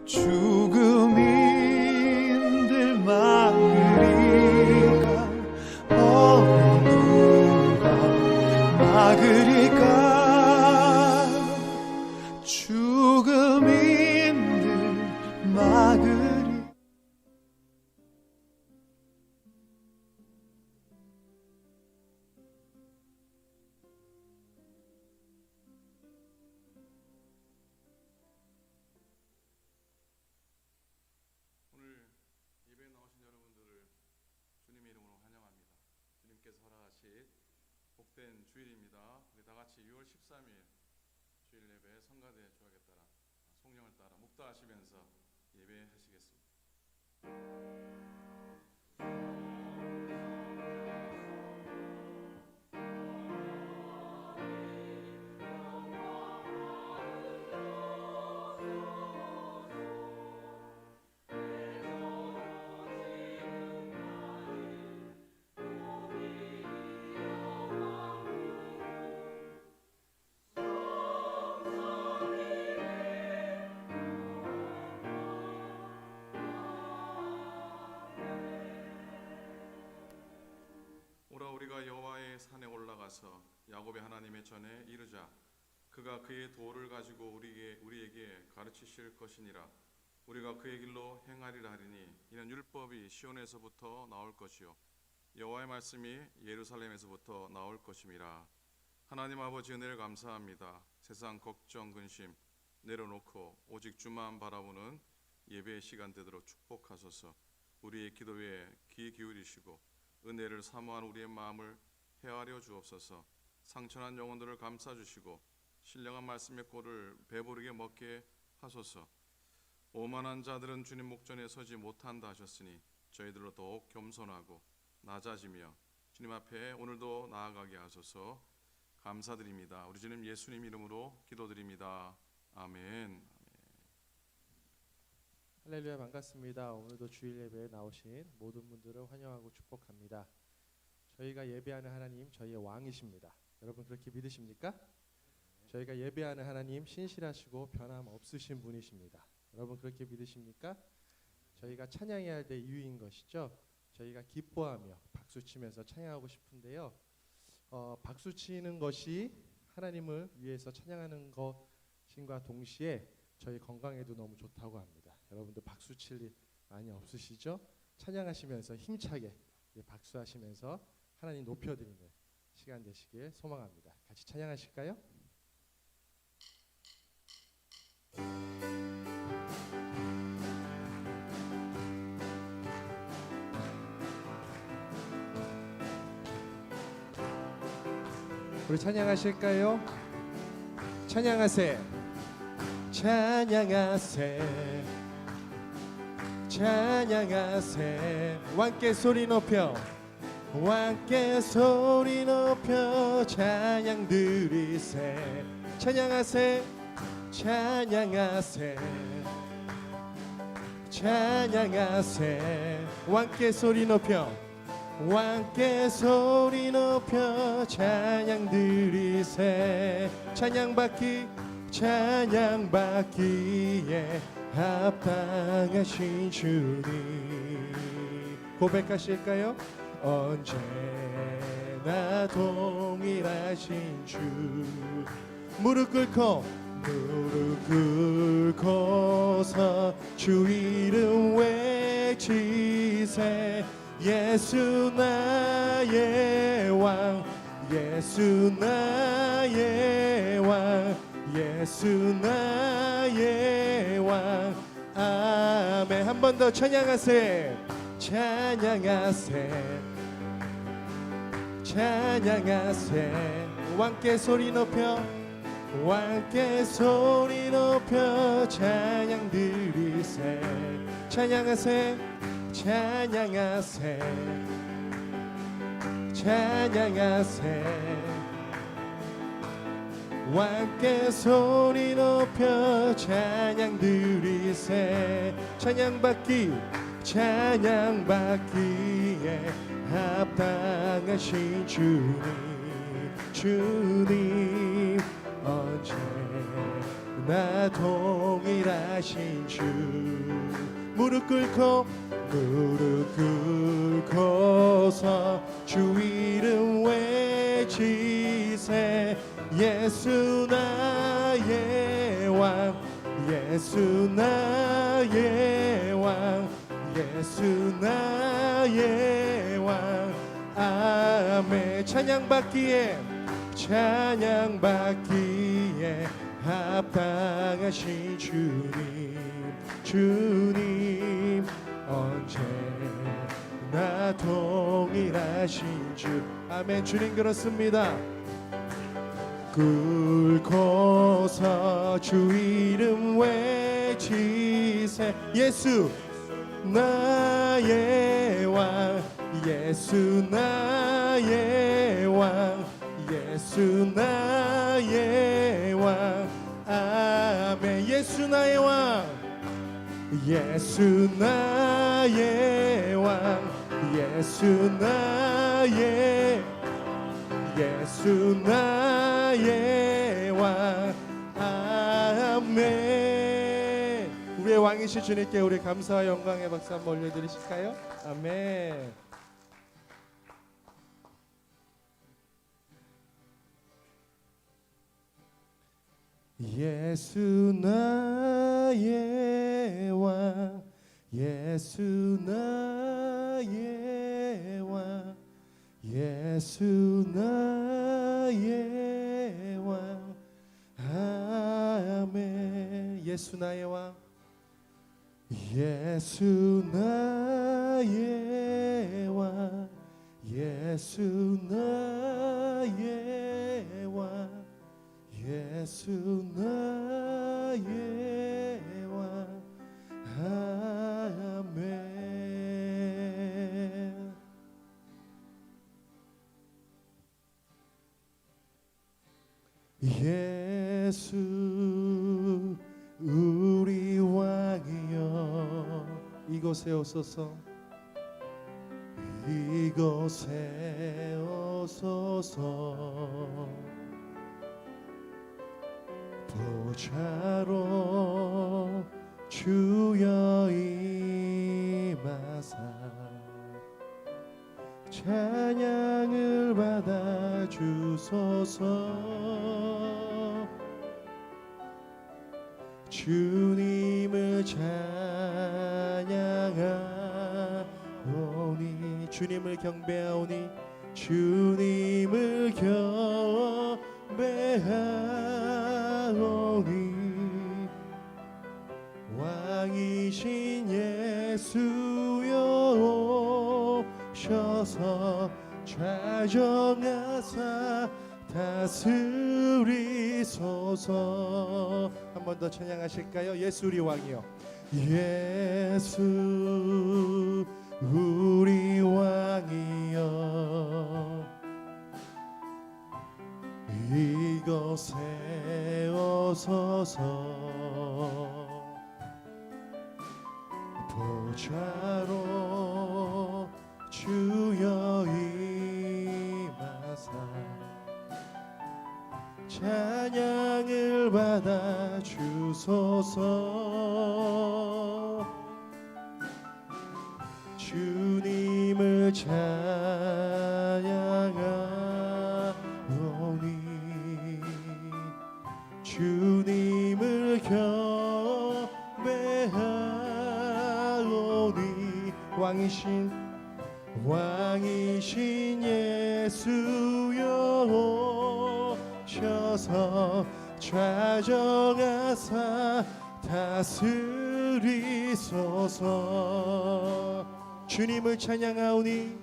죽음이 힘들 막으리까 어느 누가 막으리까 죽음이 힘들 막으리까. 복된 주일입니다. 우리 다 같이 6월 13일 주일 예배 성가대 조약에 따라 성령을 따라 묵도하시면서 예배하시겠습니다. 우리가 여호와의 산에 올라가서 야곱의 하나님의 전에 이르자. 그가 그의 도를 가지고 우리에게 가르치실 것이니라. 우리가 그의 길로 행하리라 하리니 이는 율법이 시온에서부터 나올 것이요 여호와의 말씀이 예루살렘에서부터 나올 것임이라. 하나님 아버지 은혜를 감사합니다. 세상 걱정 근심 내려놓고 오직 주만 바라보는 예배의 시간 되도록 축복하소서. 우리의 기도에 귀 기울이시고 은혜를 사모한 우리의 마음을 헤아려 주옵소서. 상처난 영혼들을 감싸주시고 신령한 말씀의 꼴을 배부르게 먹게 하소서. 오만한 자들은 주님 목전에 서지 못한다 하셨으니 저희들로 더욱 겸손하고 낮아지며 주님 앞에 오늘도 나아가게 하소서. 감사드립니다. 우리 주님 예수님 이름으로 기도드립니다. 아멘. 할렐루야, 반갑습니다. 오늘도 주일 예배에 나오신 모든 분들을 환영하고 축복합니다. 저희가 예배하는 하나님 저희의 왕이십니다. 여러분 그렇게 믿으십니까? 저희가 예배하는 하나님 신실하시고 변함없으신 분이십니다. 여러분 그렇게 믿으십니까? 저희가 찬양해야 할 때 이유인 것이죠. 저희가 기뻐하며 박수치면서 찬양하고 싶은데요. 박수치는 것이 하나님을 위해서 찬양하는 것인과 동시에 저희 건강에도 너무 좋다고 합니다. 여러분들 박수칠 일 많이 없으시죠? 찬양하시면서 힘차게 박수하시면서 하나님 높여드리는 시간 되시길 소망합니다. 같이 찬양하실까요? 우리 찬양하실까요? 찬양하세, 찬양하세, 찬양하세. 왕께 소리 높여, 왕께 소리 높여 찬양 드리세. 찬양하세, 찬양하세, 찬양하세. 왕께 소리 높여, 왕께 소리 높여 찬양 드리세. 찬양받기, 찬양받기에 합당하신 주님. 고백하실까요? 언제나 동일하신 주. 무릎 꿇고서 주 이름 외치세. 예수 나의 왕, 예수 나의 왕, 예수 나의 왕. 아멘. 한 번 더 찬양하세, 찬양하세, 찬양하세. 왕께 소리 높여, 왕께 소리 높여 찬양 드리세. 찬양하세, 찬양하세, 찬양하세. 왕께 소리 높여 찬양 드리세. 찬양받기, 찬양받기에 합당하신 주님. 주님 언제나 나 동일하신 주 무릎 꿇고서 주 이름 외치세 예수 나의 왕 예수 나의 왕 예수 나의 왕 아멘 찬양받기에 합당하신 주님 언제나 동일하신 주 아멘 주님 그렇습니다 꿇고서 주 이름 외치세 예수 나의 왕 예수 나의 왕 예수 나의 왕 아멘 예수 나의 왕 예수 나의 왕 예수 나의 왕 아멘 우리의 왕이신 주님께 우리 감사와 영광의 박수 한번 올려드리실까요? 아멘 예수 나의 왕 예수 나의 왕 예수 나의 왕 아멘 예수 나의 왕 예수 나의 왕 예수 나의 왕 예수 나의 왕 아멘 예수 우리 왕이여 이곳에 오소서 이곳에 오소서 보좌로 주여 임하사 찬양을 받아 주소서 주님을 찬양하오니 주님을 경배하오니 주님을 경배하오니 왕이신 예수여 오셔서 좌정하사 다스리소서 한 번 더 찬양하실까요? 예수 우리 왕이요 예수 우리 왕이여 이곳에 오소서 보좌로 주여 임하사 찬양을 받아 주소서 주님을 찬양하오니 주님을 경배하오니 왕이신 예수여 오셔서 좌정하사 다스리소서 주님을 찬양하오니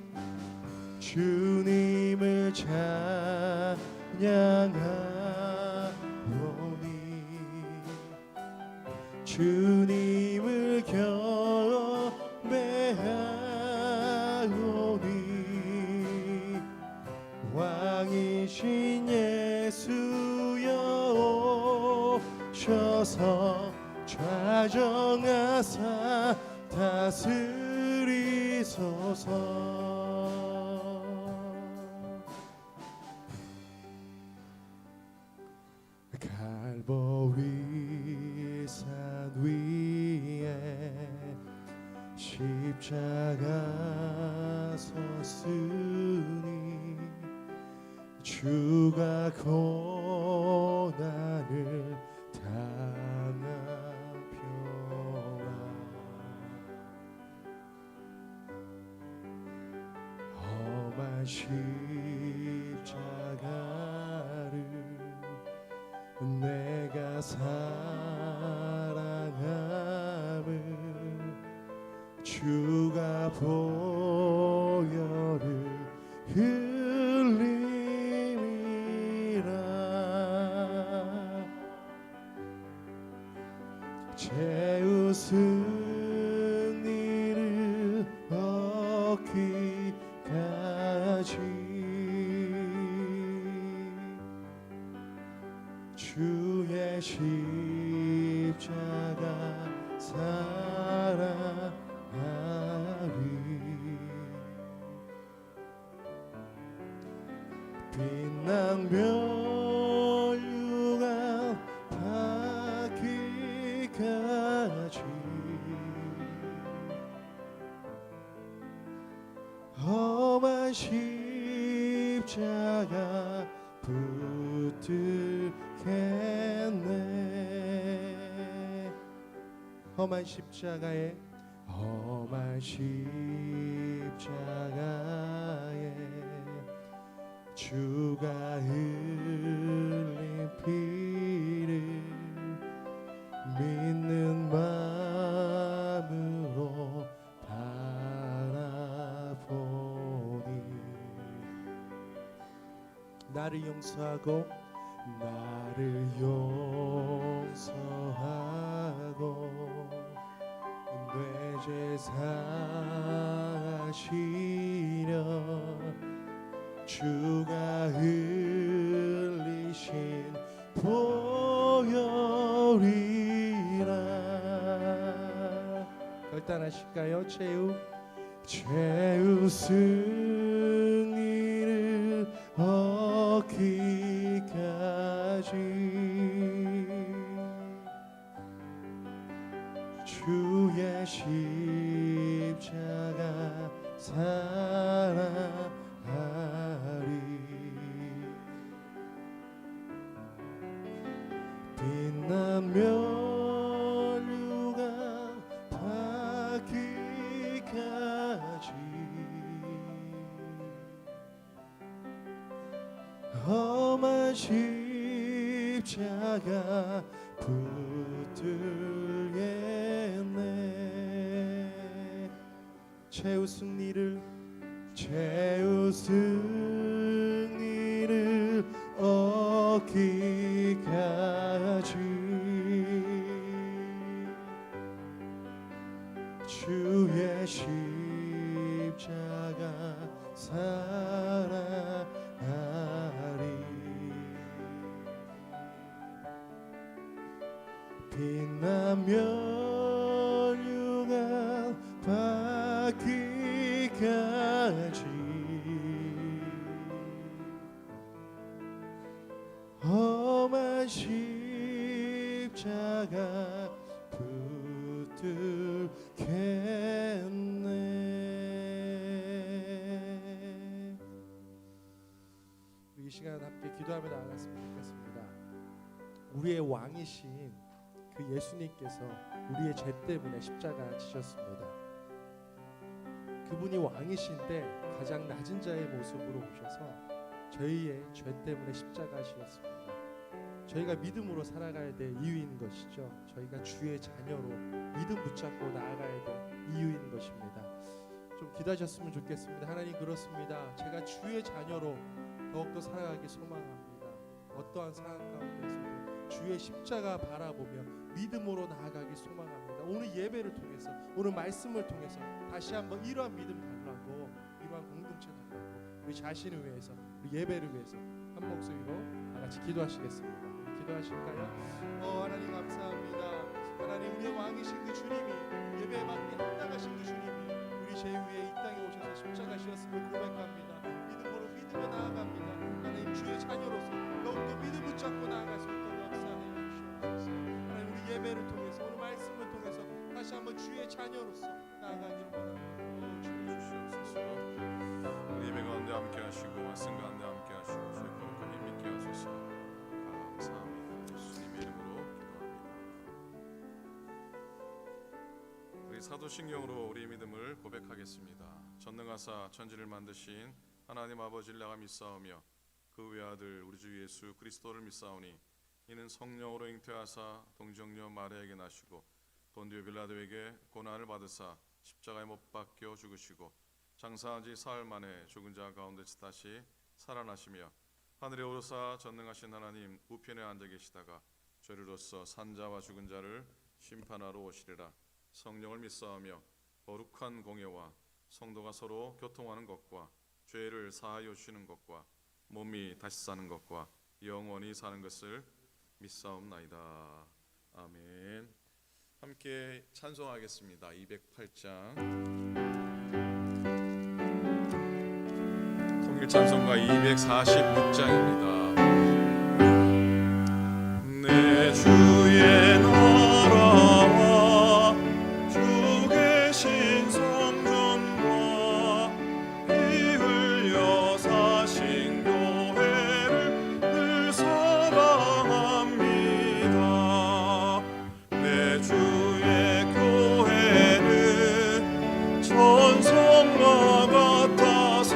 주님을 찬양하오니 주님을 경배하오니 왕이신 예수여 오셔서 좌정하사 다스리소서 갈보리 십자가 섰으니 주가 고난을 당한 평화 험한 십자가를 내가 사랑함을 주가 보혈을 흘림이라 죄의 승리를 얻기까지 주의 십자가 사랑하리 빛난 멸류관 닿기까지 험한 십자가 붙들겠네 험한 십자가에 주가 흘린 피를 믿는 마음으로 바라보니 나를 용서하고 내 죄 사하시려 주가 흘리신 보혈이라 결단하실까요? 죄의 승리를 얻기까지 주의 십자가 사랑하리 빛난 멸류관 닿기까지 험한 십자가 붙들겠네 죄의 승리를 얻기까지 주의 십자가 사랑하리 빛난 멸류관 닿기까지 험한 십자가 붙들겠네 우리 이 시간 함께 기도하며 나아갔으면 좋겠습니다. 우리의 왕이신 그 예수님께서 우리의 죄 때문에 십자가 지셨습니다. 그분이 왕이신데 가장 낮은 자의 모습으로 오셔서 저희의 죄 때문에 십자가 지셨습니다. 저희가 믿음으로 살아가야 될 이유인 것이죠. 저희가 주의 자녀로 믿음 붙잡고 나아가야 될 이유인 것입니다. 좀 기도하셨으면 좋겠습니다. 하나님 그렇습니다. 제가 주의 자녀로 더욱더 살아가기 소망합니다. 어떠한 상황 가운데서도 주의 십자가 바라보며 믿음으로 나아가기 소망합니다. 오늘 예배를 통해서 오늘 말씀을 통해서 다시 한번 이러한 믿음 달라고 이러한 공동체 달라고 우리 자신을 위해서 우리 예배를 위해서 한 목소리로 다 같이 기도하시겠습니다. 기도하실까요? 하나님 감사합니다. 하나님 우리의 왕이신 그 주님이 예배에 맞게 합당하신 그 주님이 우리 죄 위에 이 땅에 오셔서 십자가 지었음을 고백합니다. 믿음으로 믿으며 나아갑니다. 하나님 주의 자녀로서 더욱더 믿음 붙잡고 나아갈 수 있도록 역사하여 주시옵소서. 하나님 우리 예배를 통해서 오늘 말씀을 통해서 다시 한번 한번 주의 자녀로서 나아가기를 원합니다. 주시옵소서. 우리 예배 가운데 함께 하시고 말씀 가운데 함께 하시고 주의 거룩한 힘 있게 하소서. 감사합니다. 예수님의 이름으로 기도합니다. 우리 사도신경으로 우리 믿음을 고백하겠습니다. 전능하사 천지를 만드신 하나님 아버지를 내가 믿사오며 그 외아들 우리 주 예수 그리스도를 믿사오니 이는 성령으로 잉태하사 동정녀 마리아에게 나시고 본디오 빌라도에게 고난을 받으사 십자가에 못 박혀 죽으시고 장사한 지 사흘 만에 죽은 자 가운데서 다시 살아나시며 하늘에 오르사 전능하신 하나님 우편에 앉아 계시다가 죄로서 산자와 죽은 자를 심판하러 오시리라. 성령을 믿사오며 거룩한 공예와 성도가 서로 교통하는 것과 죄를 사하여 주시는 것과 몸이 다시 사는 것과 영원히 사는 것을 믿사옵나이다. 아멘. 함께 찬송하겠습니다. 208장 통일 찬송가 246장입니다. 내 주의 나라와 주 계신 성전과 피 흘려 사신 교회를 늘 사랑합니다. 내 주의 교회는 전성과 같아서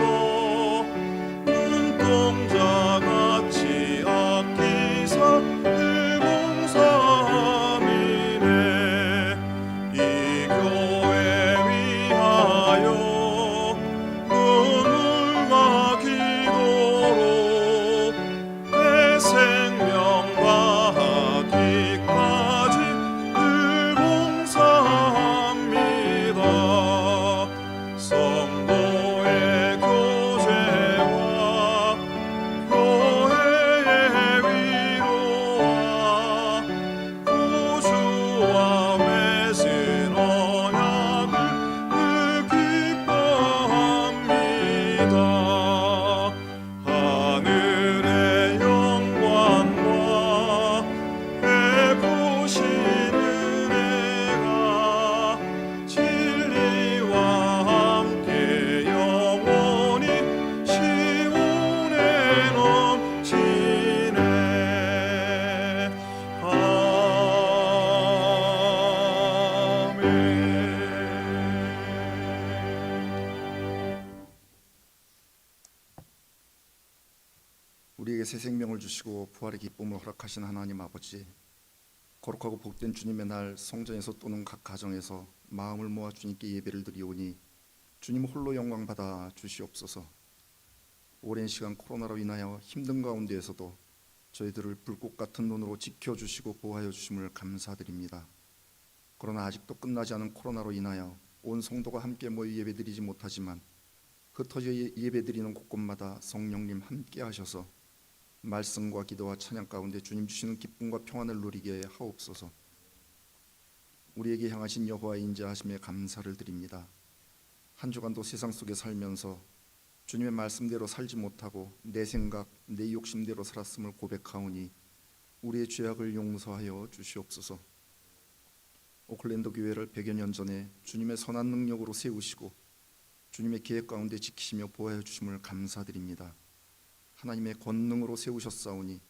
눈동자같이 아끼사 늘 봉사함이네. 이 교회 위하여 눈물과 기도로 내 생명 다하기까지 늘 봉사합니다. 성도의 교제와 교회의 위로와 구주와 맺은 언약을 늘 기뻐합니다. 하늘의 영광과 베푸신 은혜가 진리와 함께 영원히 시온에 넘치네. 아멘. 우리에게 새 생명을 주시고 부활의 기쁨을 허락하신 하나님 아버지, 거룩하고 복된 주님의 날 성전에서 또는 각 가정에서 마음을 모아 주님께 예배를 드리오니 주님 홀로 영광 받아 주시옵소서. 오랜 시간 코로나로 인하여 힘든 가운데에서도 저희들을 불꽃 같은 눈으로 지켜주시고 보호하여 주심을 감사드립니다. 그러나 아직도 끝나지 않은 코로나로 인하여 온 성도가 함께 모여 예배드리지 못하지만 흩어져 예배드리는 곳곳마다 성령님 함께 하셔서 말씀과 기도와 찬양 가운데 주님 주시는 기쁨과 평안을 누리게 하옵소서. 우리에게 향하신 여호와의 인자하심에 감사를 드립니다. 한 주간도 세상 속에 살면서 주님의 말씀대로 살지 못하고 내 생각, 내 욕심대로 살았음을 고백하오니 우리의 죄악을 용서하여 주시옵소서. 오클랜드 교회를 100여 년 전에 주님의 선한 능력으로 세우시고 주님의 계획 가운데 지키시며 보호하여 주심을 감사드립니다. 하나님의 권능으로 세우셨사오니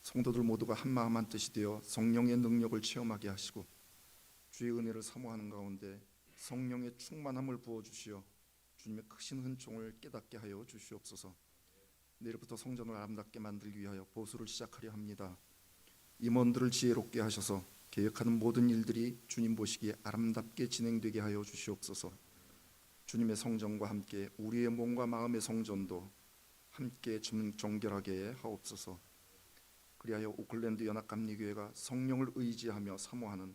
성도들 모두가 한마음 한뜻이 되어 성령의 능력을 체험하게 하시고 주의 은혜를 사모하는 가운데 성령의 충만함을 부어주시어 주님의 크신 은총을 깨닫게 하여 주시옵소서. 내일부터 성전을 아름답게 만들기 위하여 보수를 시작하려 합니다. 임원들을 지혜롭게 하셔서 계획하는 모든 일들이 주님 보시기에 아름답게 진행되게 하여 주시옵소서. 주님의 성전과 함께 우리의 몸과 마음의 성전도 함께 정결하게 하옵소서. 그리하여 오클랜드 연합감리교회가 성령을 의지하며 사모하는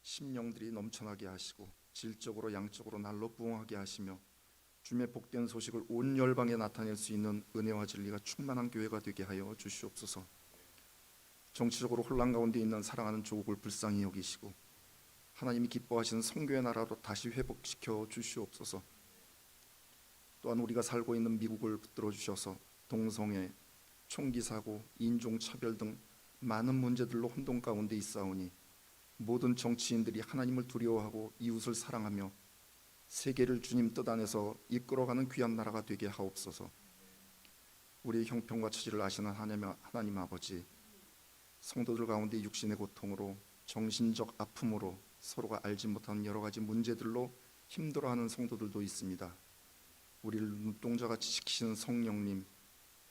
심령들이 넘쳐나게 하시고 질적으로 양적으로 날로 부흥하게 하시며 주님의 복된 소식을 온 열방에 나타낼 수 있는 은혜와 진리가 충만한 교회가 되게 하여 주시옵소서. 정치적으로 혼란 가운데 있는 사랑하는 조국을 불쌍히 여기시고 하나님이 기뻐하시는 성교의 나라로 다시 회복시켜 주시옵소서. 또한 우리가 살고 있는 미국을 붙들어 주셔서 동성애, 총기 사고, 인종 차별 등 많은 문제들로 혼돈 가운데 있사오니 모든 정치인들이 하나님을 두려워하고 이웃을 사랑하며 세계를 주님 뜻 안에서 이끌어가는 귀한 나라가 되게 하옵소서. 우리의 형편과 처지를 아시는 하나님 아버지, 성도들 가운데 육신의 고통으로 정신적 아픔으로 서로가 알지 못하는 여러 가지 문제들로 힘들어하는 성도들도 있습니다. 우리를 눈동자같이 지키시는 성령님,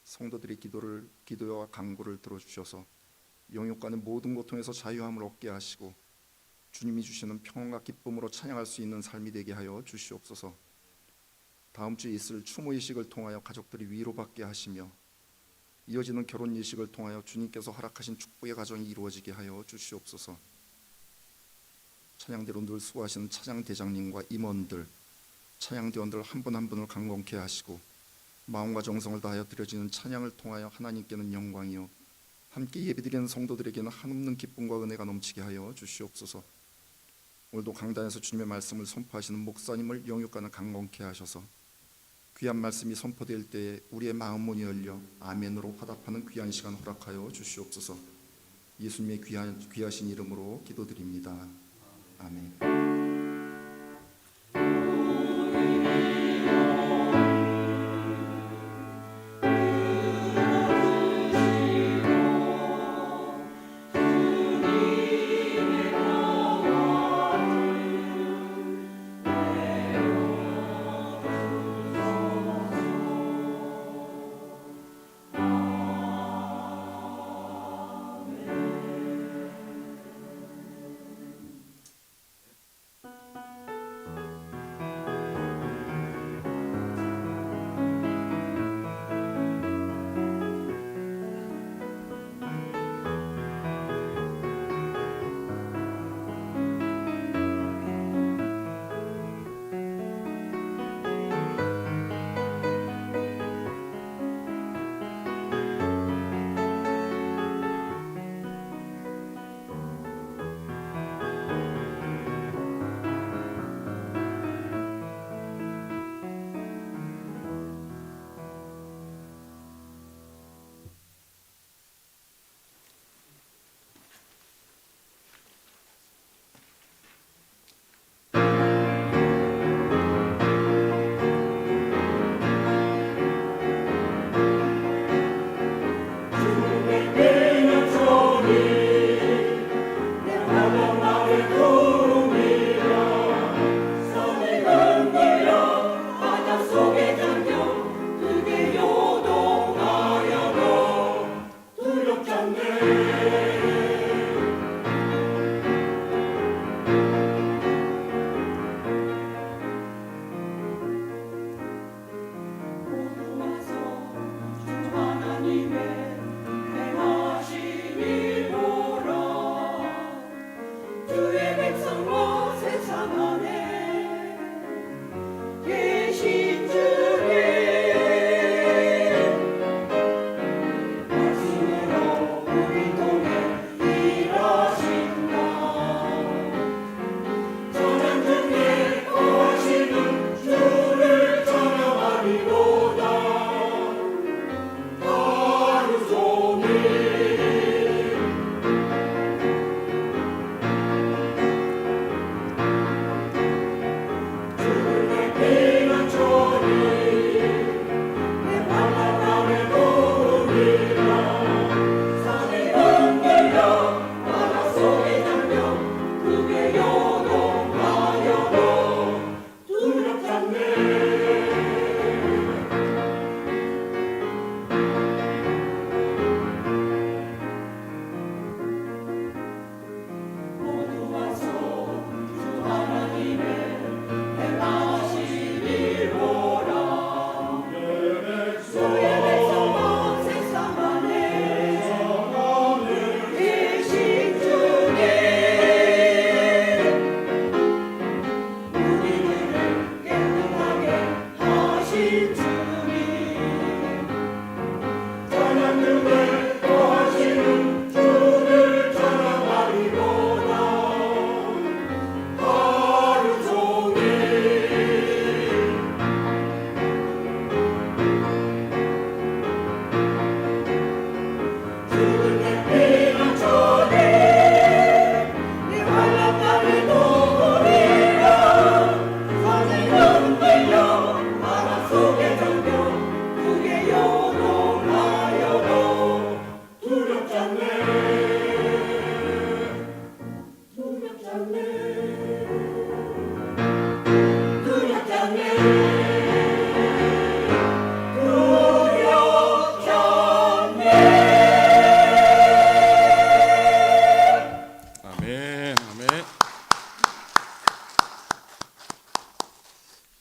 성도들의 기도와 간구를 들어주셔서 영육간의 모든 고통에서 자유함을 얻게 하시고 주님이 주시는 평안과 기쁨으로 찬양할 수 있는 삶이 되게 하여 주시옵소서. 다음 주에 있을 추모 예식을 통하여 가족들이 위로받게 하시며 이어지는 결혼 예식을 통하여 주님께서 허락하신 축복의 가정이 이루어지게 하여 주시옵소서. 찬양대로 늘 수고하시는 찬양대장님과 임원들, 찬양대원들 한 분 한 분을 강건케 하시고 마음과 정성을 다하여 드려지는 찬양을 통하여 하나님께는 영광이요 함께 예배드리는 성도들에게는 한없는 기쁨과 은혜가 넘치게 하여 주시옵소서. 오늘도 강단에서 주님의 말씀을 선포하시는 목사님을 영육간을 강건케 하셔서 귀한 말씀이 선포될 때에 우리의 마음 문이 열려 아멘으로 화답하는 귀한 시간 허락하여 주시옵소서. 예수님의 귀하신 이름으로 기도드립니다. 아멘.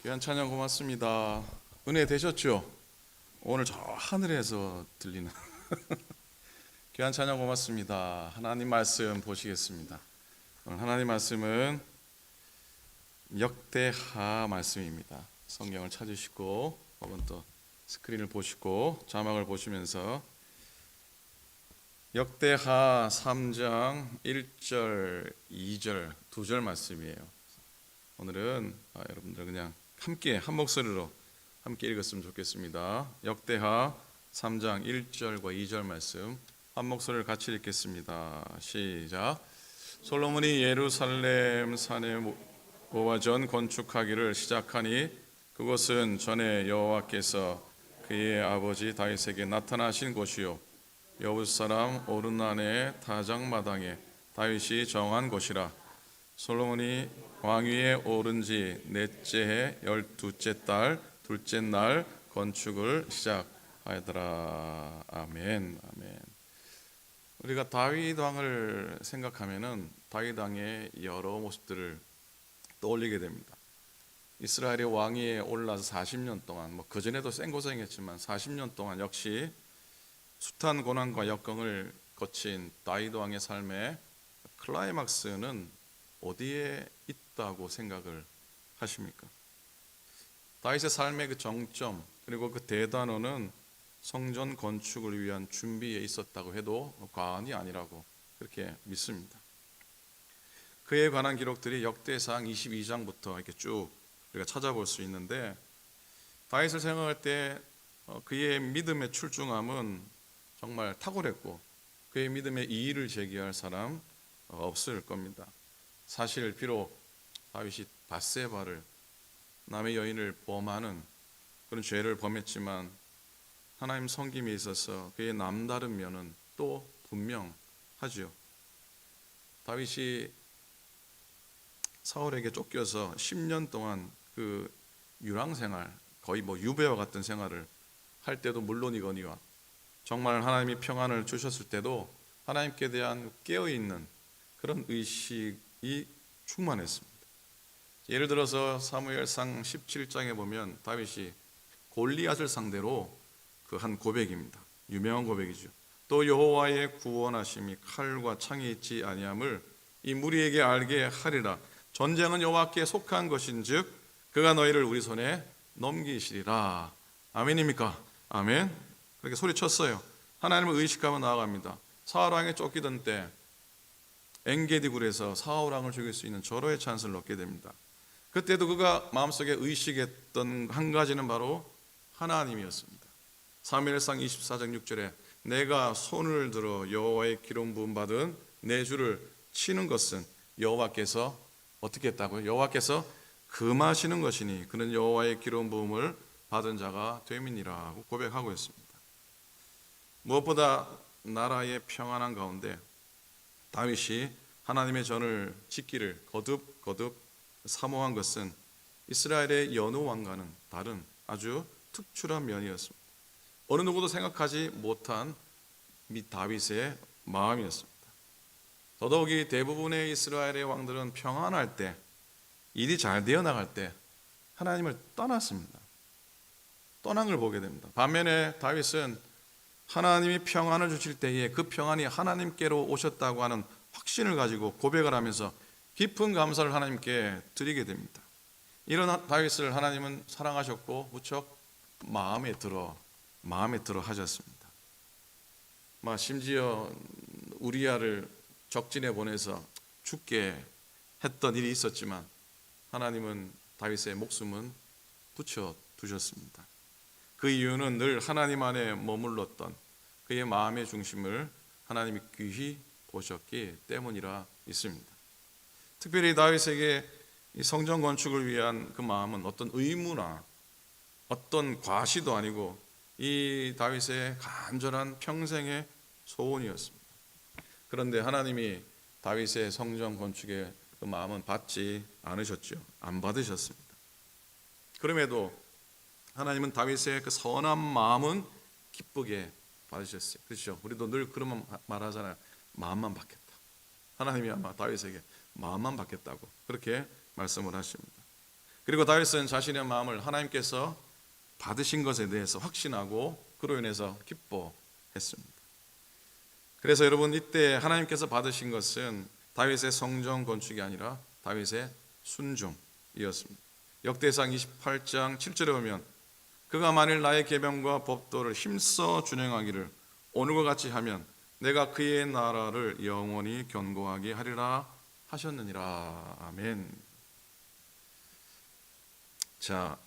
귀한 찬양 고맙습니다. 은혜 되셨죠? 오늘 저 하늘에서 들리는 귀한 찬양 고맙습니다. 하나님 말씀 보시겠습니다. 오늘 하나님 말씀은 역대하 말씀입니다. 성경을 찾으시고 한번 또 스크린을 보시고 자막을 보시면서 역대하 3장 1절, 2절, 2절 말씀이에요. 오늘은 여러분들 그냥 함께 한 목소리로 함께 읽었으면 좋겠습니다. 역대하 3장 1절과 2절 말씀 한 목소리를 같이 읽겠습니다. 시작. 솔로몬이 예루살렘 산에 모아전 건축하기를 시작하니 그곳은 전에 여호와께서 그의 아버지 다윗에게 나타나신 곳이요 여부스 사람 오르난의 다장마당에 다윗이 정한 곳이라. 솔로몬이 왕위에 오른 지 넷째 해 12째 달 둘째 날 건축을 시작하더라. 아멘. 아멘. 우리가 다윗 왕을 생각하면은 다윗 왕의 여러 모습들을 떠올리게 됩니다. 이스라엘의 왕위에 올라서 40년 동안 그 전에도 생고생했지만 40년 동안 역시 숱한 고난과 역경을 거친 다윗 왕의 삶의 클라이막스는 어디에 있다고 생각을 하십니까? 다윗의 삶의 그 정점 그리고 그 대단원은 성전 건축을 위한 준비에 있었다고 해도 과언이 아니라고 그렇게 믿습니다. 그에 관한 기록들이 역대상 22장부터 이렇게 쭉 우리가 찾아볼 수 있는데 다윗을 생각할 때 그의 믿음의 출중함은 정말 탁월했고 그의 믿음에 이의를 제기할 사람 없을 겁니다. 사실 비록 다윗이 밧세바를 남의 여인을 범하는 그런 죄를 범했지만 하나님 섬김에 있어서 그의 남다른 면은 또 분명하지요. 다윗이 사울에게 쫓겨서 10년 동안 그 유랑생활 거의 유배와 같은 생활을 할 때도 물론이거니와 정말 하나님이 평안을 주셨을 때도 하나님께 대한 깨어있는 그런 의식이 충만했습니다. 예를 들어서 사무엘상 17장에 보면 다윗이 골리앗을 상대로 그 한 고백입니다. 유명한 고백이죠. 또 여호와의 구원하심이 칼과 창이 있지 아니함을 이 무리에게 알게 하리라. 전쟁은 여호와께 속한 것인즉 그가 너희를 우리 손에 넘기시리라. 아멘입니까? 아멘. 그렇게 소리쳤어요. 하나님을 의식하며 나아갑니다. 사울 왕에 쫓기던 때 엔게디 굴에서 사울 왕을 죽일 수 있는 절호의 찬스를 얻게 됩니다. 그때도 그가 마음속에 의식했던 한 가지는 바로 하나님이었습니다. 사무엘상 24장 6절에 내가 손을 들어 여호와의 기름 부음 받은 내 주를 치는 것은 여호와께서 어떻게 했다고요? 여호와께서 금하시는 것이니 그는 여호와의 기름 부음을 받은 자가 됨이니라고 고백하고 있습니다. 무엇보다 나라의 평안한 가운데 다윗이 하나님의 전을 짓기를 거듭 사모한 것은 이스라엘의 여느 왕과는 다른 아주 특출한 면이었습니다. 어느 누구도 생각하지 못한 다윗의 마음이었습니다. 더더욱이 대부분의 이스라엘의 왕들은 평안할 때 일이 잘 되어 나갈 때 하나님을 떠났습니다. 떠난 걸 보게 됩니다. 반면에 다윗은 하나님이 평안을 주실 때에 그 평안이 하나님께로 오셨다고 하는 확신을 가지고 고백을 하면서 깊은 감사를 하나님께 드리게 됩니다. 이런 다윗을 하나님은 사랑하셨고 무척 마음에 들어 하셨습니다. 심지어 우리야를 적진에 보내서 죽게 했던 일이 있었지만 하나님은 다윗의 목숨은 붙여 두셨습니다. 그 이유는 늘 하나님 안에 머물렀던 그의 마음의 중심을 하나님이 귀히 보셨기 때문이라 있습니다. 특별히 다윗에게 이 성전 건축을 위한 그 마음은 어떤 의무나 어떤 과시도 아니고 이 다윗의 간절한 평생의 소원이었습니다. 그런데 하나님이 다윗의 성전 건축의 그 마음은 받지 않으셨죠. 안 받으셨습니다. 그럼에도 하나님은 다윗의 그 선한 마음은 기쁘게 받으셨어요. 그렇죠? 우리도 늘 그런 말하잖아요. 마음만 받겠다. 하나님이 아마 다윗에게 마음만 받겠다고 그렇게 말씀을 하십니다. 그리고 다윗은 자신의 마음을 하나님께서 받으신 것에 대해서 확신하고 그로 인해서 기뻐했습니다. 그래서 여러분, 이때 하나님께서 받으신 것은 다윗의 성전 건축이 아니라 다윗의 순종이었습니다. 역대상 28장 7절에 보면 그가 만일 나의 계명과 법도를 힘써 준행하기를 오늘과 같이 하면 내가 그의 나라를 영원히 견고하게 하리라 하셨느니라. 아멘. 자,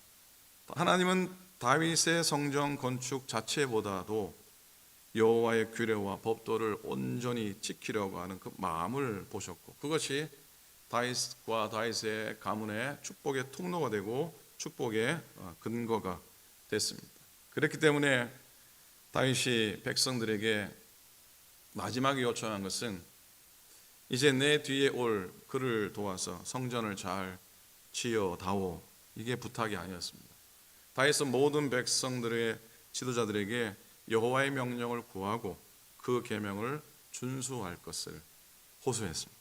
하나님은 다윗의 성전 건축 자체보다도 여호와의 규례와 법도를 온전히 지키려고 하는 그 마음을 보셨고, 그것이 다윗과 다윗의 가문의 축복의 통로가 되고 축복의 근거가 됐습니다. 그렇기 때문에 다윗이 백성들에게 마지막에 요청한 것은 이제 내 뒤에 올 그를 도와서 성전을 잘 지어다오, 이게 부탁이 아니었습니다. 다윗은 모든 백성들의 지도자들에게 여호와의 명령을 구하고 그 계명을 준수할 것을 호소했습니다.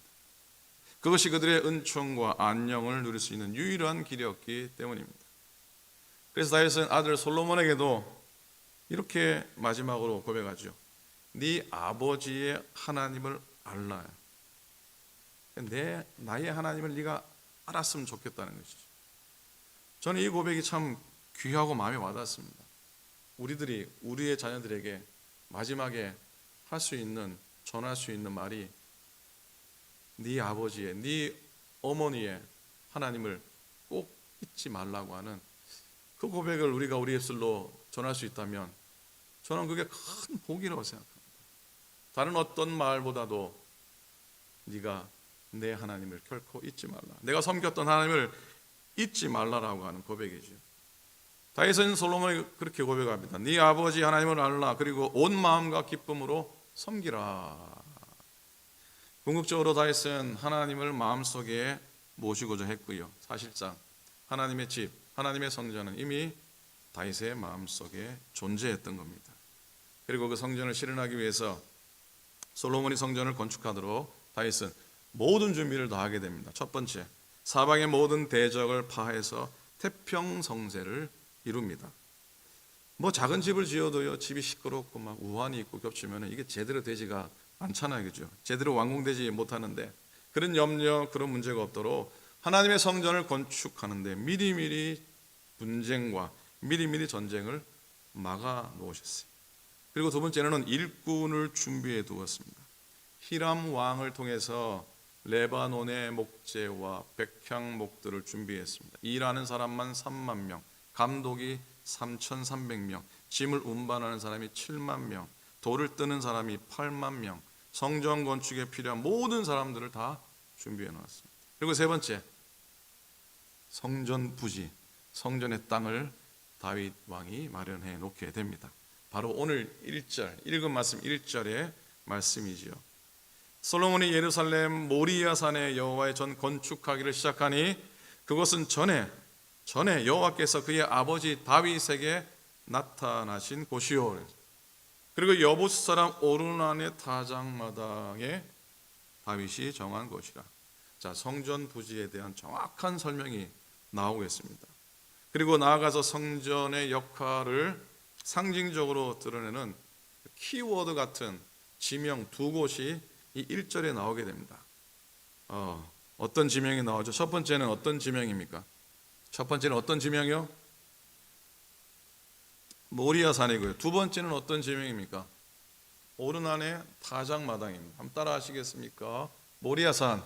그것이 그들의 은총과 안녕을 누릴 수 있는 유일한 길이었기 때문입니다. 그래서 다윗은 아들 솔로몬에게도 이렇게 마지막으로 고백하죠. 네 아버지의 하나님을 알라. 나의 하나님을 네가 알았으면 좋겠다는 것이죠. 저는 이 고백이 참 귀하고 마음에 와닿습니다. 우리들이 우리의 자녀들에게 마지막에 할 수 있는, 전할 수 있는 말이 네 아버지의, 네 어머니의 하나님을 꼭 잊지 말라고 하는 그 고백을 우리가 우리 입술로 전할 수 있다면 저는 그게 큰 복이라고 생각합니다. 다른 어떤 말보다도 네가 내 하나님을 결코 잊지 말라, 내가 섬겼던 하나님을 잊지 말라라고 하는 고백이죠. 다윗은 솔로몬이 그렇게 고백합니다. 네 아버지 하나님을 알라, 그리고 온 마음과 기쁨으로 섬기라. 궁극적으로 다윗은 하나님을 마음속에 모시고자 했고요. 사실상 하나님의 집, 하나님의 성전은 이미 다윗의 마음속에 존재했던 겁니다. 그리고 그 성전을 실현하기 위해서 솔로몬이 성전을 건축하도록 다윗은 모든 준비를 다 하게 됩니다. 첫 번째, 사방의 모든 대적을 파해서 태평성세를 이룹니다. 뭐 작은 집을 지어도요, 집이 시끄럽고 막 우환이 있고 겹치면 이게 제대로 되지가 않잖아요, 그죠? 제대로 완공되지 못하는데 그런 염려, 그런 문제가 없도록 하나님의 성전을 건축하는데 미리미리 분쟁과 미리미리 전쟁을 막아 놓으셨어요. 그리고 두 번째는 일꾼을 준비해 두었습니다. 히람 왕을 통해서 레바논의 목재와 백향목들을 준비했습니다. 일하는 사람만 3만 명, 감독이 3,300명, 짐을 운반하는 사람이 7만 명, 돌을 뜨는 사람이 8만 명, 성전 건축에 필요한 모든 사람들을 다 준비해 놓았습니다. 그리고 세 번째, 성전 부지, 성전의 땅을 다윗 왕이 마련해 놓게 됩니다. 바로 오늘 1절, 읽은 말씀 1절의 말씀이지요. 솔로몬이 예루살렘 모리아 산에 여호와의 전 건축하기를 시작하니 그것은 전에 여호와께서 그의 아버지 다윗에게 나타나신 곳이요. 그리고 여부스 사람 오르난의 타작마당에 다윗이 정한 곳이라. 자, 성전 부지에 대한 정확한 설명이 나오겠습니다. 그리고 나아가서 성전의 역할을 상징적으로 드러내는 키워드 같은 지명 두 곳이 이 1절에 나오게 됩니다. 어떤 지명이 나오죠? 첫 번째는 어떤 지명입니까? 첫 번째는 어떤 지명이요? 모리아 산이고요. 두 번째는 어떤 지명입니까? 오르난의 타작마당입니다. 한번 따라 하시겠습니까? 모리아 산,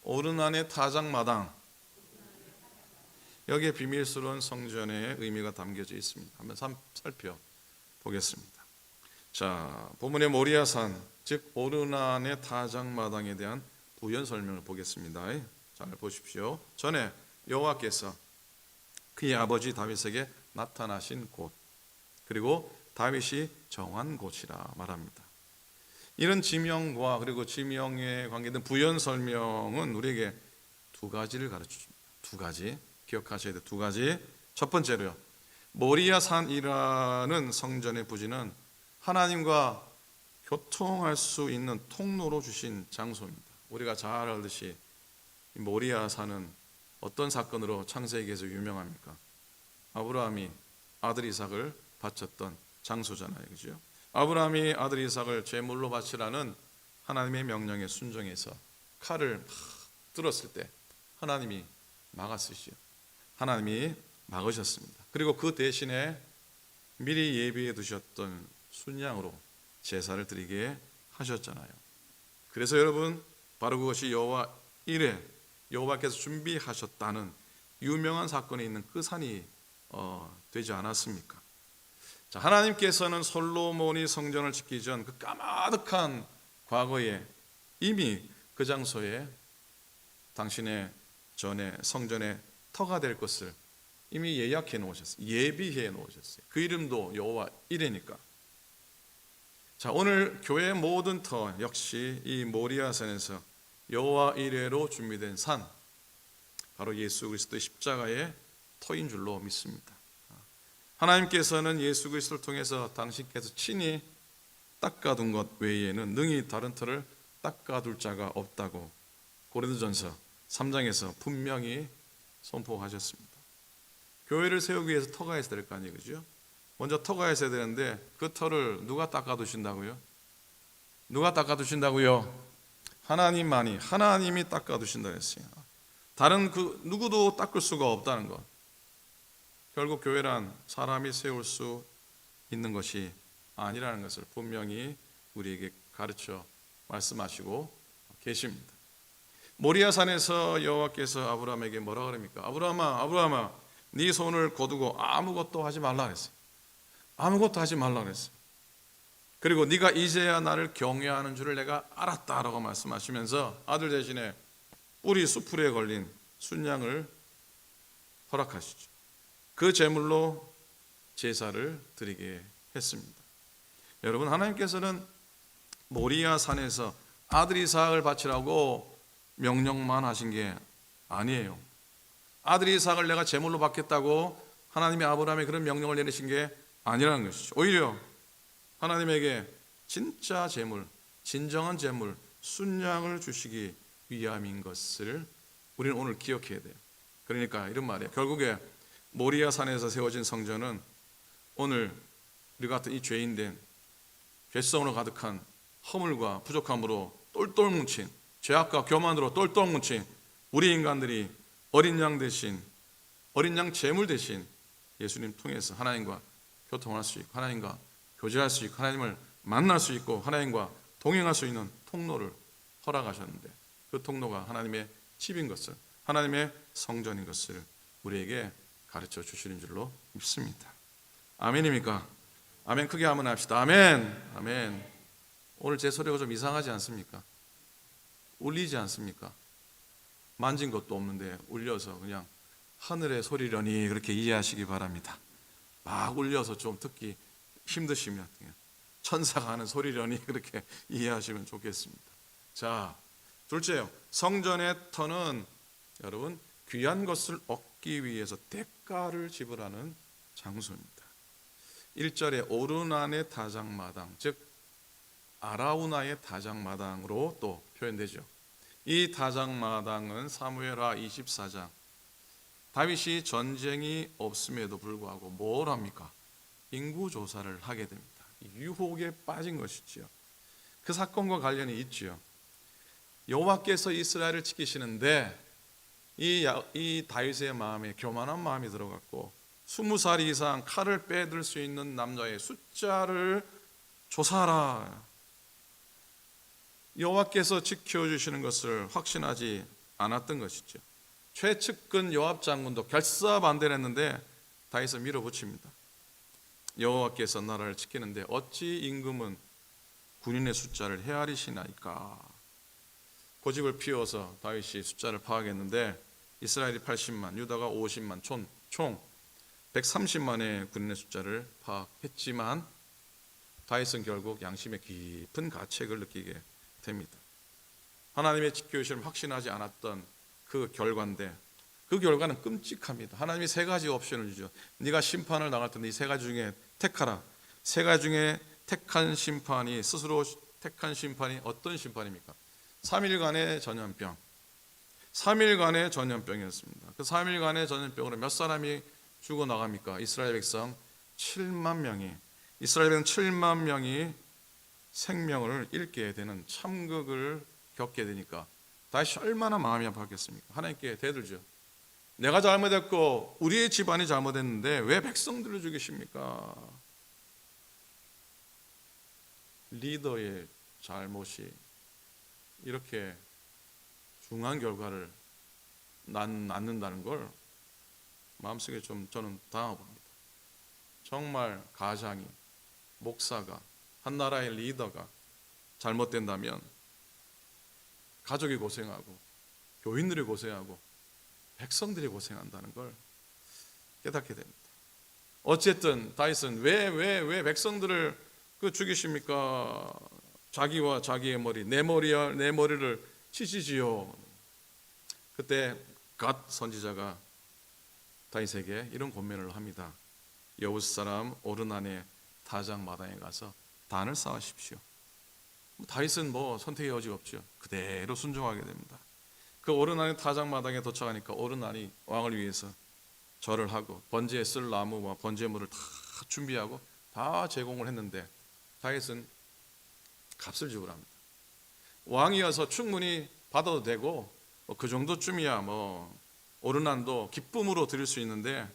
오르난의 타작마당. 여기에 비밀스러운 성전의 의미가 담겨져 있습니다. 한번 살펴보겠습니다. 자, 본문의 모리아 산, 즉 오르난의 타작마당에 대한 부연 설명을 보겠습니다. 잘 보십시오. 전에 여호와께서 그의 아버지 다윗에게 나타나신 곳, 그리고 다윗이 정한 곳이라 말합니다. 이런 지명과 그리고 지명에 관계된 부연 설명은 우리에게 두 가지를 가르쳐줍니다. 두 가지 기억하셔야 돼요. 두 가지. 첫 번째로요, 모리아 산이라는 성전의 부지는 하나님과 교통할 수 있는 통로로 주신 장소입니다. 우리가 잘 알듯이 모리아 산은 어떤 사건으로 창세기에서 유명합니까? 아브라함이 아들 이삭을 바쳤던 장소잖아요, 그죠? 아브라함이 아들 이삭을 제물로 바치라는 하나님의 명령에 순종해서 칼을 막 들었을 때 하나님이 막았으시죠. 하나님이 막으셨습니다. 그리고 그 대신에 미리 예비해 두셨던 순양으로 제사를 드리게 하셨잖아요. 그래서 여러분, 바로 그것이 여호와 이레, 여호와께서 준비하셨다는 유명한 사건에 있는 그 산이 되지 않았습니까? 자, 하나님께서는 솔로몬이 성전을 짓기 전 그 까마득한 과거에 이미 그 장소에 당신의 전에 성전에 터가 될 것을 이미 예약해 놓으셨어요. 예비해 놓으셨어요. 그 이름도 여호와 이레니까. 자, 오늘 교회 모든 터 역시 이 모리아산에서 여호와 이레로 준비된 산, 바로 예수 그리스도의 십자가의 터인 줄로 믿습니다. 하나님께서는 예수 그리스도를 통해서 당신께서 친히 닦아둔 것 외에는 능히 다른 터를 닦아둘 자가 없다고 고린도전서 3장에서 분명히 선포하셨습니다. 교회를 세우기 위해서 터가 있어야 될 거 아니에요, 그죠? 먼저 터가 있어야 되는데 그 터를 누가 닦아두신다고요? 누가 닦아두신다고요? 하나님이 닦아두신다 했어요. 다른 그 누구도 닦을 수가 없다는 것. 결국 교회란 사람이 세울 수 있는 것이 아니라는 것을 분명히 우리에게 가르쳐 말씀하시고 계십니다. 모리아산에서 여호와께서 아브라함에게 뭐라 그럽니까? 아브라함아, 네 손을 거두고 아무것도 하지 말라 그랬어요. 아무것도 하지 말라 그랬어요. 그리고 네가 이제야 나를 경외하는 줄을 내가 알았다라고 말씀하시면서 아들 대신에 뿌리 수풀에 걸린 순양을 허락하시죠. 그 제물로 제사를 드리게 했습니다. 여러분, 하나님께서는 모리아 산에서 아들 이삭을 바치라고 명령만 하신 게 아니에요. 아들 이삭을 내가 제물로 받겠다고 하나님이 아브라함에 그런 명령을 내리신 게 아니라는 것이죠. 오히려 하나님에게 진짜 제물, 진정한 제물, 순양을 주시기 위함인 것을 우리는 오늘 기억해야 돼요. 그러니까 이런 말이에요. 결국에 모리아 산에서 세워진 성전은 오늘 우리 같은 이 죄인된 죄성으로 가득한 허물과 부족함으로 똘똘 뭉친, 죄악과 교만으로 똘똘 뭉친 우리 인간들이 어린 양 대신, 어린 양 제물 대신 예수님 통해서 하나님과 교통할 수 있고 하나님과 교제할 수 있고 하나님을 만날 수 있고 하나님과 동행할 수 있는 통로를 허락하셨는데, 그 통로가 하나님의 집인 것을, 하나님의 성전인 것을 우리에게 가르쳐 주시는 줄로 믿습니다. 아멘입니까? 아멘. 크게 한번 합시다. 아멘. 아멘. 오늘 제 소리가 좀 이상하지 않습니까? 울리지 않습니까? 만진 것도 없는데 울려서 그냥 하늘의 소리려니 그렇게 이해하시기 바랍니다. 막 울려서 좀 듣기 힘드시면 천사가 하는 소리려니 그렇게 이해하시면 좋겠습니다. 자, 둘째요. 성전의 터는 여러분 귀한 것을 얻기 위해서 대가를 지불하는 장소입니다. 1절에 오르난의 다장마당, 즉 아라우나의 다장마당으로 또 표현되죠. 이 다장마당은 사무엘하 24장, 다윗이 전쟁이 없음에도 불구하고 뭘 합니까? 인구조사를 하게 됩니다. 유혹에 빠진 것이지요. 그 사건과 관련이 있지요. 여호와께서 이스라엘을 지키시는데 이 다윗의 마음에 교만한 마음이 들어갔고 20살 이상 칼을 빼들 수 있는 남자의 숫자를 조사하라. 여호와께서 지켜주시는 것을 확신하지 않았던 것이죠. 최측근 요압 장군도 결사반대를 했는데 다윗을 밀어붙입니다. 여호와께서 나라를 지키는데 어찌 임금은 군인의 숫자를 헤아리시나이까. 고집을 피워서 다윗이 숫자를 파악했는데 이스라엘이 80만, 유다가 50만, 총 130만의 군인의 숫자를 파악했지만 다윗은 결국 양심의 깊은 가책을 느끼게 됩니다. 하나님의 지켜주심을 확신하지 않았던 그 결과인데, 그 결과는 끔찍합니다. 하나님이 세 가지 옵션을 주죠. 네가 심판을 당할 텐데 이 세 가지 중에 택하라. 세 가지 중에 택한 심판이, 스스로 택한 심판이 어떤 심판입니까? 3일간의 전염병, 3일간의 전염병이었습니다. 그 3일간의 전염병으로 몇 사람이 죽어나갑니까? 이스라엘 백성 7만 명이, 이스라엘 백성 7만 명이 생명을 잃게 되는 참극을 겪게 되니까 다시 얼마나 마음이 아팠겠습니까? 하나님께 대들죠. 내가 잘못했고 우리의 집안이 잘못했는데 왜 백성들을 죽이십니까? 리더의 잘못이 이렇게 중한 결과를 낳는다는 걸 마음속에 좀 저는 당하고 봅니다. 정말 가장이, 목사가, 한 나라의 리더가 잘못된다면 가족이 고생하고 교인들이 고생하고 백성들이 고생한다는 걸 깨닫게 됩니다. 어쨌든 다윗은 왜 백성들을 죽이십니까? 자기와 자기의 머리, 내 머리를 치시지요. 그때 갓 선지자가 다윗에게 이런 권면을 합니다. 여부스 사람 오르난의 타작 마당에 가서 단을 쌓으십시오. 다윗은 선택의 여지가 없죠. 그대로 순종하게 됩니다. 그 오르난의 타작 마당에 도착하니까 오르난이 왕을 위해서 절을 하고 번제에 쓸 나무와 번제물을 다 준비하고 다 제공을 했는데 다윗은 값을 지불합니다. 왕이어서 충분히 받아도 되고 그 정도쯤이야 오르난도 기쁨으로 드릴 수 있는데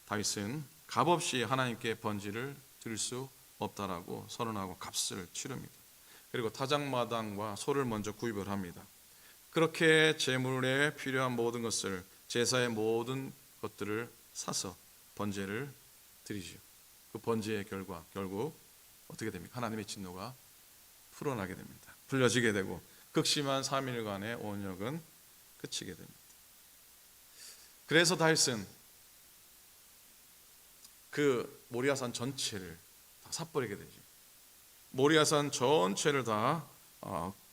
다윗은 값없이 하나님께 번제를 드릴 수 없다라고 선언하고 값을 치릅니다. 그리고 타작마당과 소를 먼저 구입을 합니다. 그렇게 제물에 필요한 모든 것을, 제사의 모든 것들을 사서 번제를 드리죠. 그 번제의 결과 결국 어떻게 됩니까? 하나님의 진노가 풀어나게 됩니다. 풀려지게 되고 극심한 3일간의 온역은 그치게 됩니다. 그래서 다윗은 그 모리아산 전체를 다 삿버리게 되죠. 모리아산 전체를 다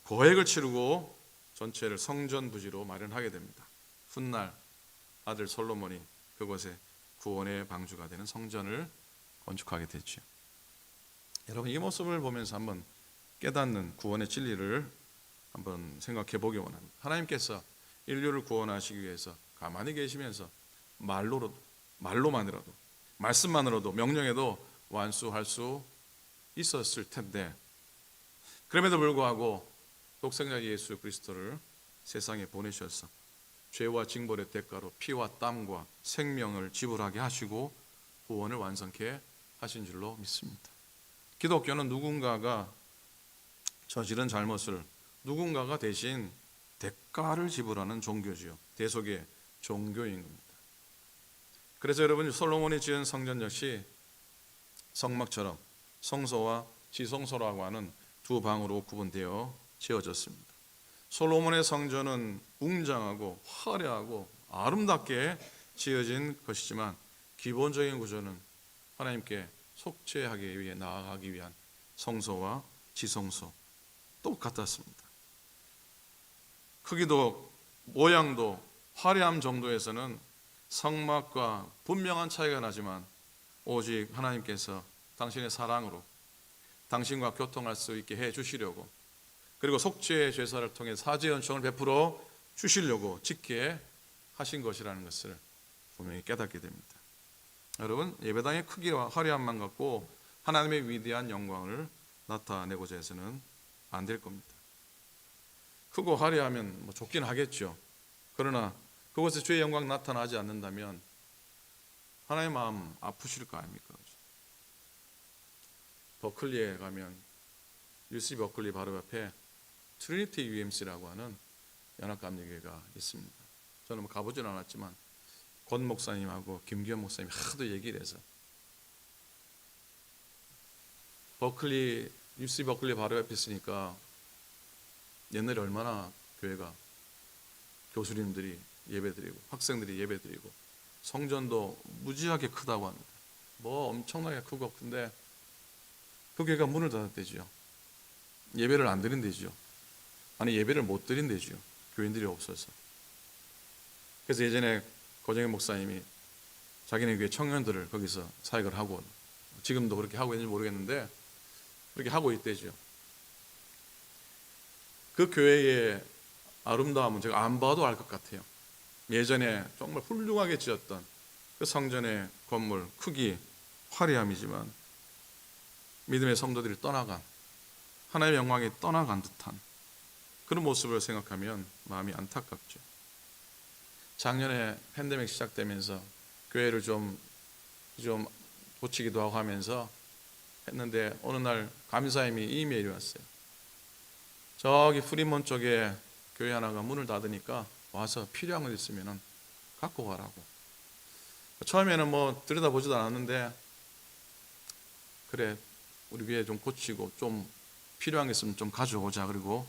거액을 치르고 전체를 성전 부지로 마련하게 됩니다. 훗날 아들 솔로몬이 그곳에 구원의 방주가 되는 성전을 건축하게 되죠. 여러분, 이 모습을 보면서 한번 깨닫는 구원의 진리를 한번 생각해 보기 원합니다. 하나님께서 인류를 구원하시기 위해서 가만히 계시면서 말로만으로도, 말씀만으로도, 명령에도 완수할 수 있었을 텐데, 그럼에도 불구하고 독생자 예수 그리스도를 세상에 보내셔서 죄와 징벌의 대가로 피와 땀과 생명을 지불하게 하시고 구원을 완성케 하신 줄로 믿습니다. 기독교는 누군가가 저지른 잘못을 누군가가 대신 대가를 지불하는 종교지요. 대속의 종교인 겁니다. 그래서 여러분, 솔로몬이 지은 성전 역시 성막처럼 성소와 지성소라고 하는 두 방으로 구분되어 지어졌습니다. 솔로몬의 성전은 웅장하고 화려하고 아름답게 지어진 것이지만 기본적인 구조는 하나님께 속죄하기 위해 나아가기 위한 성소와 지성소 똑같았습니다. 크기도 모양도 화려함 정도에서는 성막과 분명한 차이가 나지만 오직 하나님께서 당신의 사랑으로 당신과 교통할 수 있게 해주시려고, 그리고 속죄의 제사를 통해 사죄 연총을 베풀어 주시려고 짓게 하신 것이라는 것을 분명히 깨닫게 됩니다. 여러분, 예배당의 크기와 화려함만 갖고 하나님의 위대한 영광을 나타내고자 해서는 안 될 겁니다. 크고 화려하면 좋긴 하겠죠. 그러나 그곳에 주의 영광 나타나지 않는다면 하나님의 마음 아프실 거 아닙니까? 버클리에 가면 UC 버클리 바로 옆에 트리니티 UMC라고 하는 연합감리교회가 있습니다. 저는 가보진 않았지만 권 목사님하고 김기현 목사님이 하도 얘기를 해서 버클리, UC 버클리 바로 옆에 있으니까 옛날에 얼마나 교회가 교수님들이 예배드리고 학생들이 예배드리고 성전도 무지하게 크다고 합니다. 엄청나게 크고 큰데 그 교회가 문을 닫았대지요. 예배를 안 드린대지요. 아니, 예배를 못 드린대지요. 교인들이 없어서. 그래서 예전에 고정현 목사님이 자기네 교회 청년들을 거기서 사역을 하고, 지금도 그렇게 하고 있는지 모르겠는데 그렇게 하고 있대지요. 그 교회에 아름다움은 제가 안 봐도 알 것 같아요. 예전에 정말 훌륭하게 지었던 그 성전의 건물 크기, 화려함이지만 믿음의 성도들이 떠나간, 하나님의 영광이 떠나간 듯한 그런 모습을 생각하면 마음이 안타깝죠. 작년에 팬데믹 시작되면서 교회를 좀 고치기도 하고 하면서 했는데 어느 날 감사님이 이메일이 왔어요. 저기 프리몬 쪽에 교회 하나가 문을 닫으니까 와서 필요한 거 있으면 갖고 가라고. 처음에는 뭐 들여다보지도 않았는데 그래 우리 교회 좀 고치고 좀 필요한 게 있으면 좀 가져오자. 그리고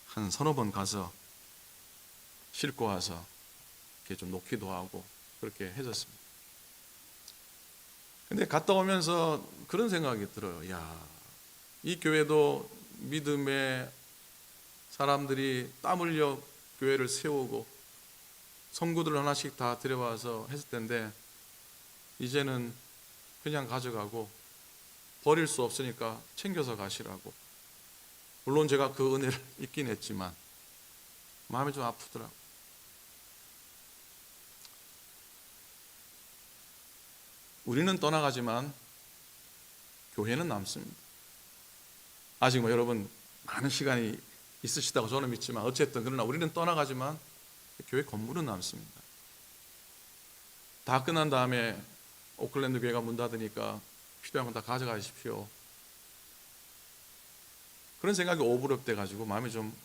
한 서너 번 가서 싣고 와서 이렇게 좀 놓기도 하고 그렇게 해줬습니다. 근데 갔다 오면서 그런 생각이 들어요. 야, 이 교회도 믿음의 사람들이 땀 흘려 교회를 세우고 성구들 하나씩 다 들여와서 했을 텐데 이제는 그냥 가져가고 버릴 수 없으니까 챙겨서 가시라고. 물론 제가 그 은혜를 잊긴 했지만 마음이 좀 아프더라고요. 우리는 떠나가지만 교회는 남습니다. 아직 뭐 여러분 많은 시간이 있으시다고 저는 믿지만 어쨌든 그러나 우리는 떠나가지만 교회 건물은 남습니다. 다 끝난 다음에 오클랜드 교회가 문 닫으니까 필요한 건 다 가져가십시오. 그런 생각이 오버랩돼 가지고 마음이 좀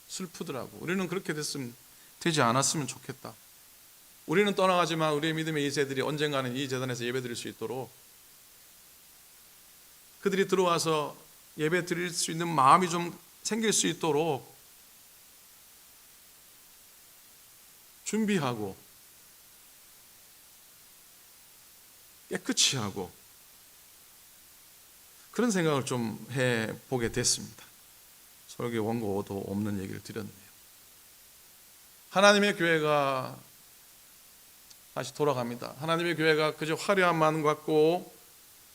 슬프더라고. 우리는 그렇게 되지 않았으면 좋겠다. 우리는 떠나가지만 우리의 믿음의 2세들이 언젠가는 이 재단에서 예배드릴 수 있도록 그들이 들어와서 예배 드릴 수 있는 마음이 좀 생길 수 있도록 준비하고 깨끗이 하고 그런 생각을 좀 해보게 됐습니다. 설교 원고도 없는 얘기를 드렸네요. 하나님의 교회가 다시 돌아갑니다. 하나님의 교회가 그저 화려함만 갖고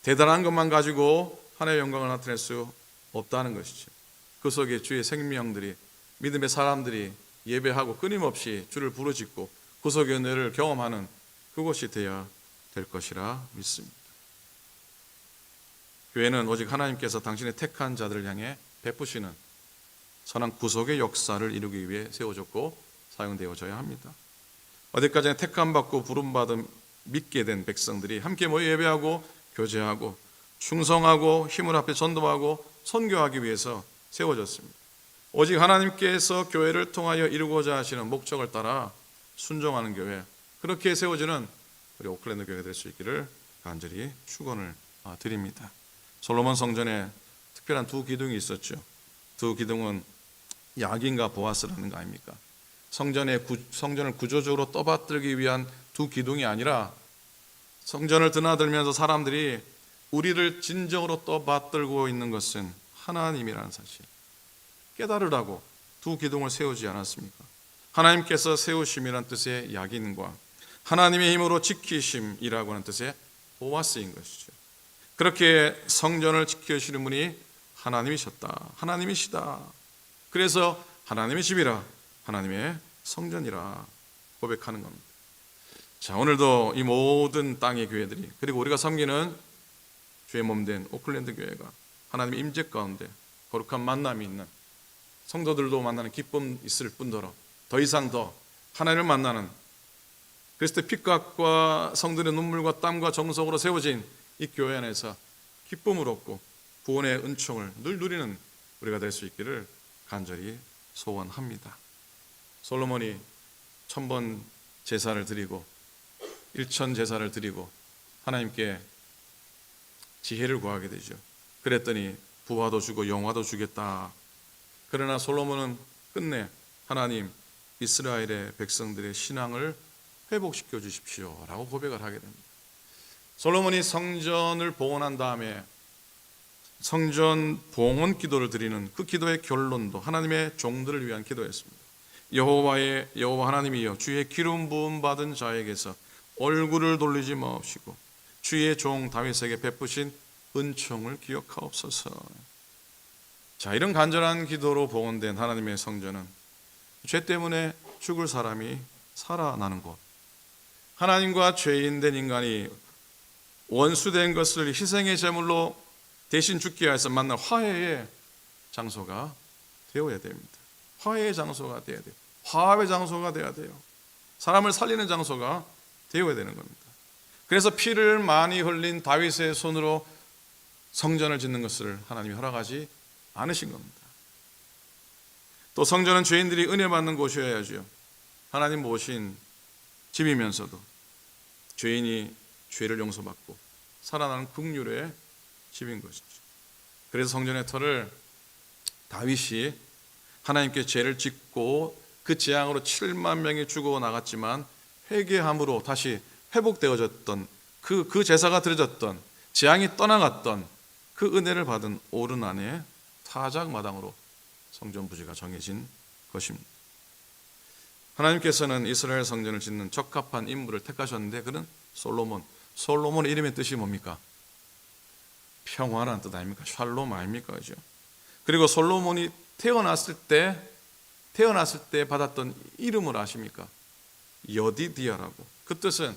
대단한 것만 가지고 하나님의 영광을 나타낼 수 없다는 것이죠. 그 속에 주의 생명들이 믿음의 사람들이 예배하고 끊임없이 주를 부르짖고 그 속의 은혜를 경험하는 그곳이 되어야 될 것이라 믿습니다. 교회는 오직 하나님께서 당신의 택한 자들을 향해 베푸시는 선한 구속의 역사를 이루기 위해 세워졌고 사용되어져야 합니다. 어디까지나 택함받고 부름받은 믿게 된 백성들이 함께 모여 예배하고 교제하고 충성하고 힘을 합해 전도하고 선교하기 위해서 세워졌습니다. 오직 하나님께서 교회를 통하여 이루고자 하시는 목적을 따라 순종하는 교회, 그렇게 세워지는 우리 오클랜드 교회가 될 수 있기를 간절히 축원을 드립니다. 솔로몬 성전에 특별한 두 기둥이 있었죠. 두 기둥은 야긴과 보아스라는 거 아닙니까? 성전을 구조적으로 떠받들기 위한 두 기둥이 아니라 성전을 드나들면서 사람들이 우리를 진정으로 떠받들고 있는 것은 하나님이라는 사실 깨달으라고 두 기둥을 세우지 않았습니까? 하나님께서 세우심이란 뜻의 야긴과 하나님의 힘으로 지키심이라고 하는 뜻의 보아스인 것이죠. 그렇게 성전을 지키시는 분이 하나님이셨다, 하나님이시다. 그래서 하나님의 집이라, 하나님의 성전이라 고백하는 겁니다. 자, 오늘도 이 모든 땅의 교회들이 그리고 우리가 섬기는 주의 몸된 오클랜드 교회가 하나님의 임재 가운데 거룩한 만남이 있는 성도들도 만나는 기쁨 있을 뿐더러 더 이상 더 하나님을 만나는 그리스도의 피값과 성도의 눈물과 땀과 정성으로 세워진 이 교회 안에서 기쁨을 얻고 구원의 은총을 늘 누리는 우리가 될 수 있기를 간절히 소원합니다. 솔로몬이 1000번 제사를 드리고 1000 제사를 드리고 하나님께 지혜를 구하게 되죠. 그랬더니 부하도 주고 영화도 주겠다. 그러나 솔로몬은 끝내 하나님 이스라엘의 백성들의 신앙을 회복시켜 주십시오 라고 고백을 하게 됩니다. 솔로몬이 성전을 봉헌한 다음에 성전 봉헌 기도를 드리는 그 기도의 결론도 하나님의 종들을 위한 기도였습니다. 여호와 하나님이여, 주의 기름 부음 받은 자에게서 얼굴을 돌리지 마옵시고 주의 종 다윗에게 베푸신 은총을 기억하옵소서. 자, 이런 간절한 기도로 봉헌된 하나님의 성전은 죄 때문에 죽을 사람이 살아나는 곳, 하나님과 죄인된 인간이 원수된 것을 희생의 제물로 대신 죽게 하여서 만날 화해의 장소가 되어야 됩니다. 화해의 장소가 되어야 돼요. 화합의 장소가 되어야 돼요. 사람을 살리는 장소가 되어야 되는 겁니다. 그래서 피를 많이 흘린 다윗의 손으로 성전을 짓는 것을 하나님이 허락하지 않으신 겁니다. 또 성전은 죄인들이 은혜 받는 곳이어야죠. 하나님 모신 집이면서도 죄인이 죄를 용서받고 살아나는 긍휼의 집인 것이죠. 그래서 성전의 터를 다윗이 하나님께 죄를 짓고 그 재앙으로 7만 명이 죽어 나갔지만 회개함으로 다시 회복되어졌던 그 제사가 드려졌던 재앙이 떠나갔던 그 은혜를 받은 오른 안에 타작마당으로 성전 부지가 정해진 것입니다. 하나님께서는 이스라엘 성전을 짓는 적합한 인물을 택하셨는데 그는 솔로몬. 솔로몬의 이름의 뜻이 뭡니까? 평화라는 뜻 아닙니까? 샬롬 아닙니까? 그죠? 그리고 솔로몬이 태어났을 때 받았던 이름을 아십니까? 여디디아라고. 그 뜻은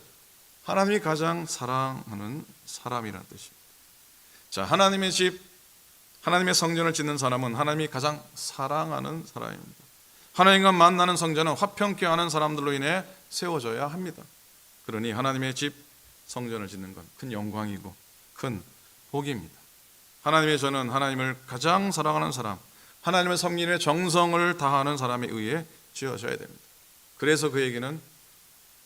하나님이 가장 사랑하는 사람이라는 뜻입니다. 자, 하나님의 집, 하나님의 성전을 짓는 사람은 하나님이 가장 사랑하는 사람입니다. 하나님과 만나는 성전은 화평케 하는 사람들로 인해 세워져야 합니다. 그러니 하나님의 집, 성전을 짓는 건 큰 영광이고 큰 복입니다. 하나님의 전은 하나님을 가장 사랑하는 사람, 하나님의 섬김에 정성을 다하는 사람에 의해 지어져야 됩니다. 그래서 그에게는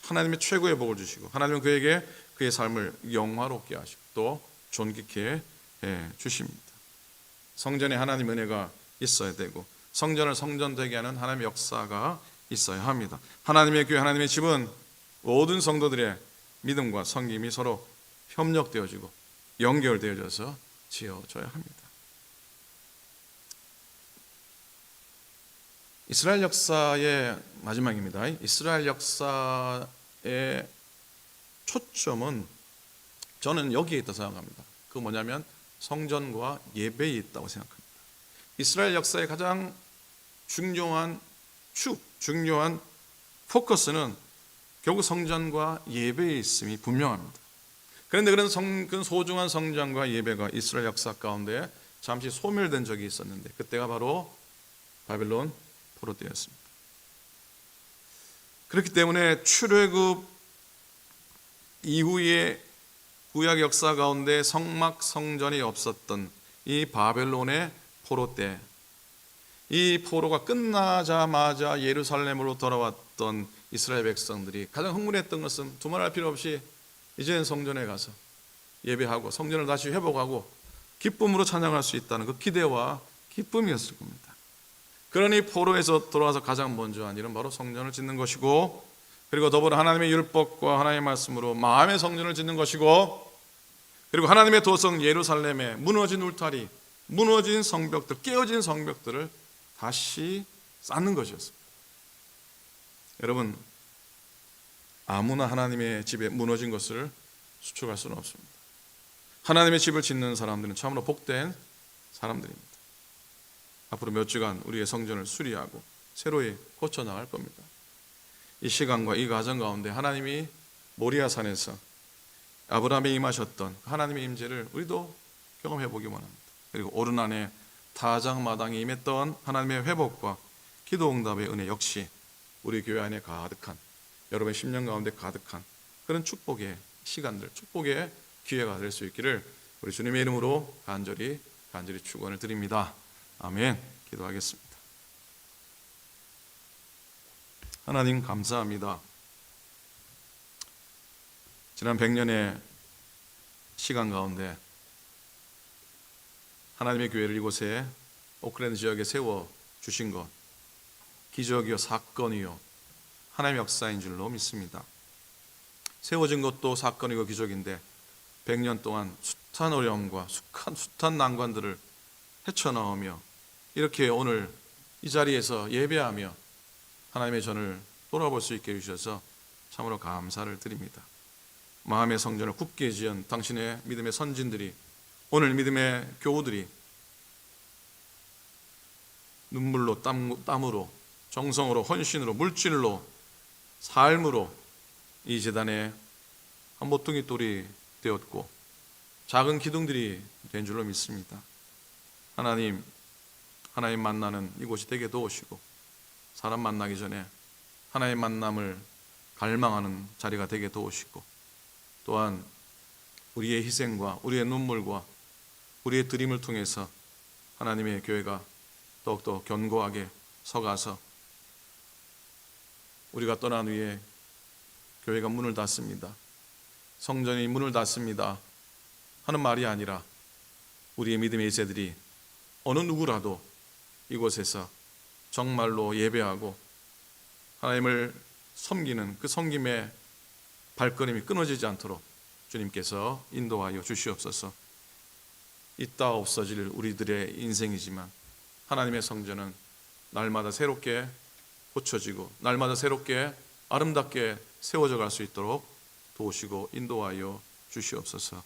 하나님의 최고의 복을 주시고 하나님은 그에게 그의 삶을 영화롭게 하시고 또 존귀케 해 주십니다. 성전에 하나님의 은혜가 있어야 되고 성전을 성전되게 하는 하나님의 역사가 있어야 합니다. 하나님의 교회, 하나님의 집은 모든 성도들의 믿음과 섬김이 서로 협력되어지고 연결되어져서 지어져야 합니다. 이스라엘 역사의 마지막입니다. 이스라엘 역사의 초점은 저는 여기에 있다고 생각합니다. 그 뭐냐면 성전과 예배에 있다고 생각합니다. 이스라엘 역사의 가장 중요한 중요한 포커스는 결국 성전과 예배에 있음이 분명합니다. 그런데 그런 소중한 성전과 예배가 이스라엘 역사 가운데 잠시 소멸된 적이 있었는데 그때가 바로 바벨론 포로 때였습니다. 그렇기 때문에 출애굽 이후에 구약 역사 가운데 성막 성전이 없었던 이 바벨론의 포로 때, 이 포로가 끝나자마자 예루살렘으로 돌아왔던 이스라엘 백성들이 가장 흥분했던 것은 두말할 필요 없이 이제는 성전에 가서 예배하고 성전을 다시 회복하고 기쁨으로 찬양할 수 있다는 그 기대와 기쁨이었을 겁니다. 그러니 포로에서 돌아와서 가장 먼저 한 일은 바로 성전을 짓는 것이고, 그리고 더불어 하나님의 율법과 하나님의 말씀으로 마음의 성전을 짓는 것이고, 그리고 하나님의 도성 예루살렘에 무너진 울타리, 무너진 성벽들, 깨어진 성벽들을 다시 쌓는 것이었습니다. 여러분, 아무나 하나님의 집에 무너진 것을 수축할 수는 없습니다. 하나님의 집을 짓는 사람들은 참으로 복된 사람들입니다. 앞으로 몇 주간 우리의 성전을 수리하고 새로이 고쳐나갈 겁니다. 이 시간과 이 과정 가운데 하나님이 모리아산에서 아브라함에 임하셨던 하나님의 임재를 우리도 경험해 보기 원합니다. 그리고 오른 안에 타작마당에 임했던 하나님의 회복과 기도 응답의 은혜 역시 우리 교회 안에 가득한, 여러분의 10년 가운데 가득한 그런 축복의 시간들, 축복의 기회가 될 수 있기를 우리 주님의 이름으로 간절히 축원을 드립니다. 아멘. 기도하겠습니다. 하나님 감사합니다. 지난 100년의 시간 가운데 하나님의 교회를 이곳에 오클랜드 지역에 세워 주신 것, 기적이요 사건이요 하나님의 역사인 줄로 믿습니다. 세워진 것도 사건이고 기적인데 100년 동안 숱한 어려움과 숱한 난관들을 헤쳐나오며 이렇게 오늘 이 자리에서 예배하며 하나님의 전을 돌아볼 수 있게 해주셔서 참으로 감사를 드립니다. 마음의 성전을 굳게 지은 당신의 믿음의 선진들이, 오늘 믿음의 교우들이 눈물로 땀으로 정성으로, 헌신으로, 물질로, 삶으로 이 제단에 한 모퉁이 돌이 되었고 작은 기둥들이 된 줄로 믿습니다. 하나님 만나는 이곳이 되게 도우시고 사람 만나기 전에 하나님 만남을 갈망하는 자리가 되게 도우시고 또한 우리의 희생과 우리의 눈물과 우리의 드림을 통해서 하나님의 교회가 더욱더 견고하게 서가서 우리가 떠난 후에 교회가 문을 닫습니다. 성전이 문을 닫습니다 하는 말이 아니라 우리의 믿음의 이세들이 어느 누구라도 이곳에서 정말로 예배하고 하나님을 섬기는 그 섬김의 발걸음이 끊어지지 않도록 주님께서 인도하여 주시옵소서. 있다 없어질 우리들의 인생이지만 하나님의 성전은 날마다 새롭게 고쳐지고 날마다 새롭게 아름답게 세워져 갈 수 있도록 도우시고 인도하여 주시옵소서.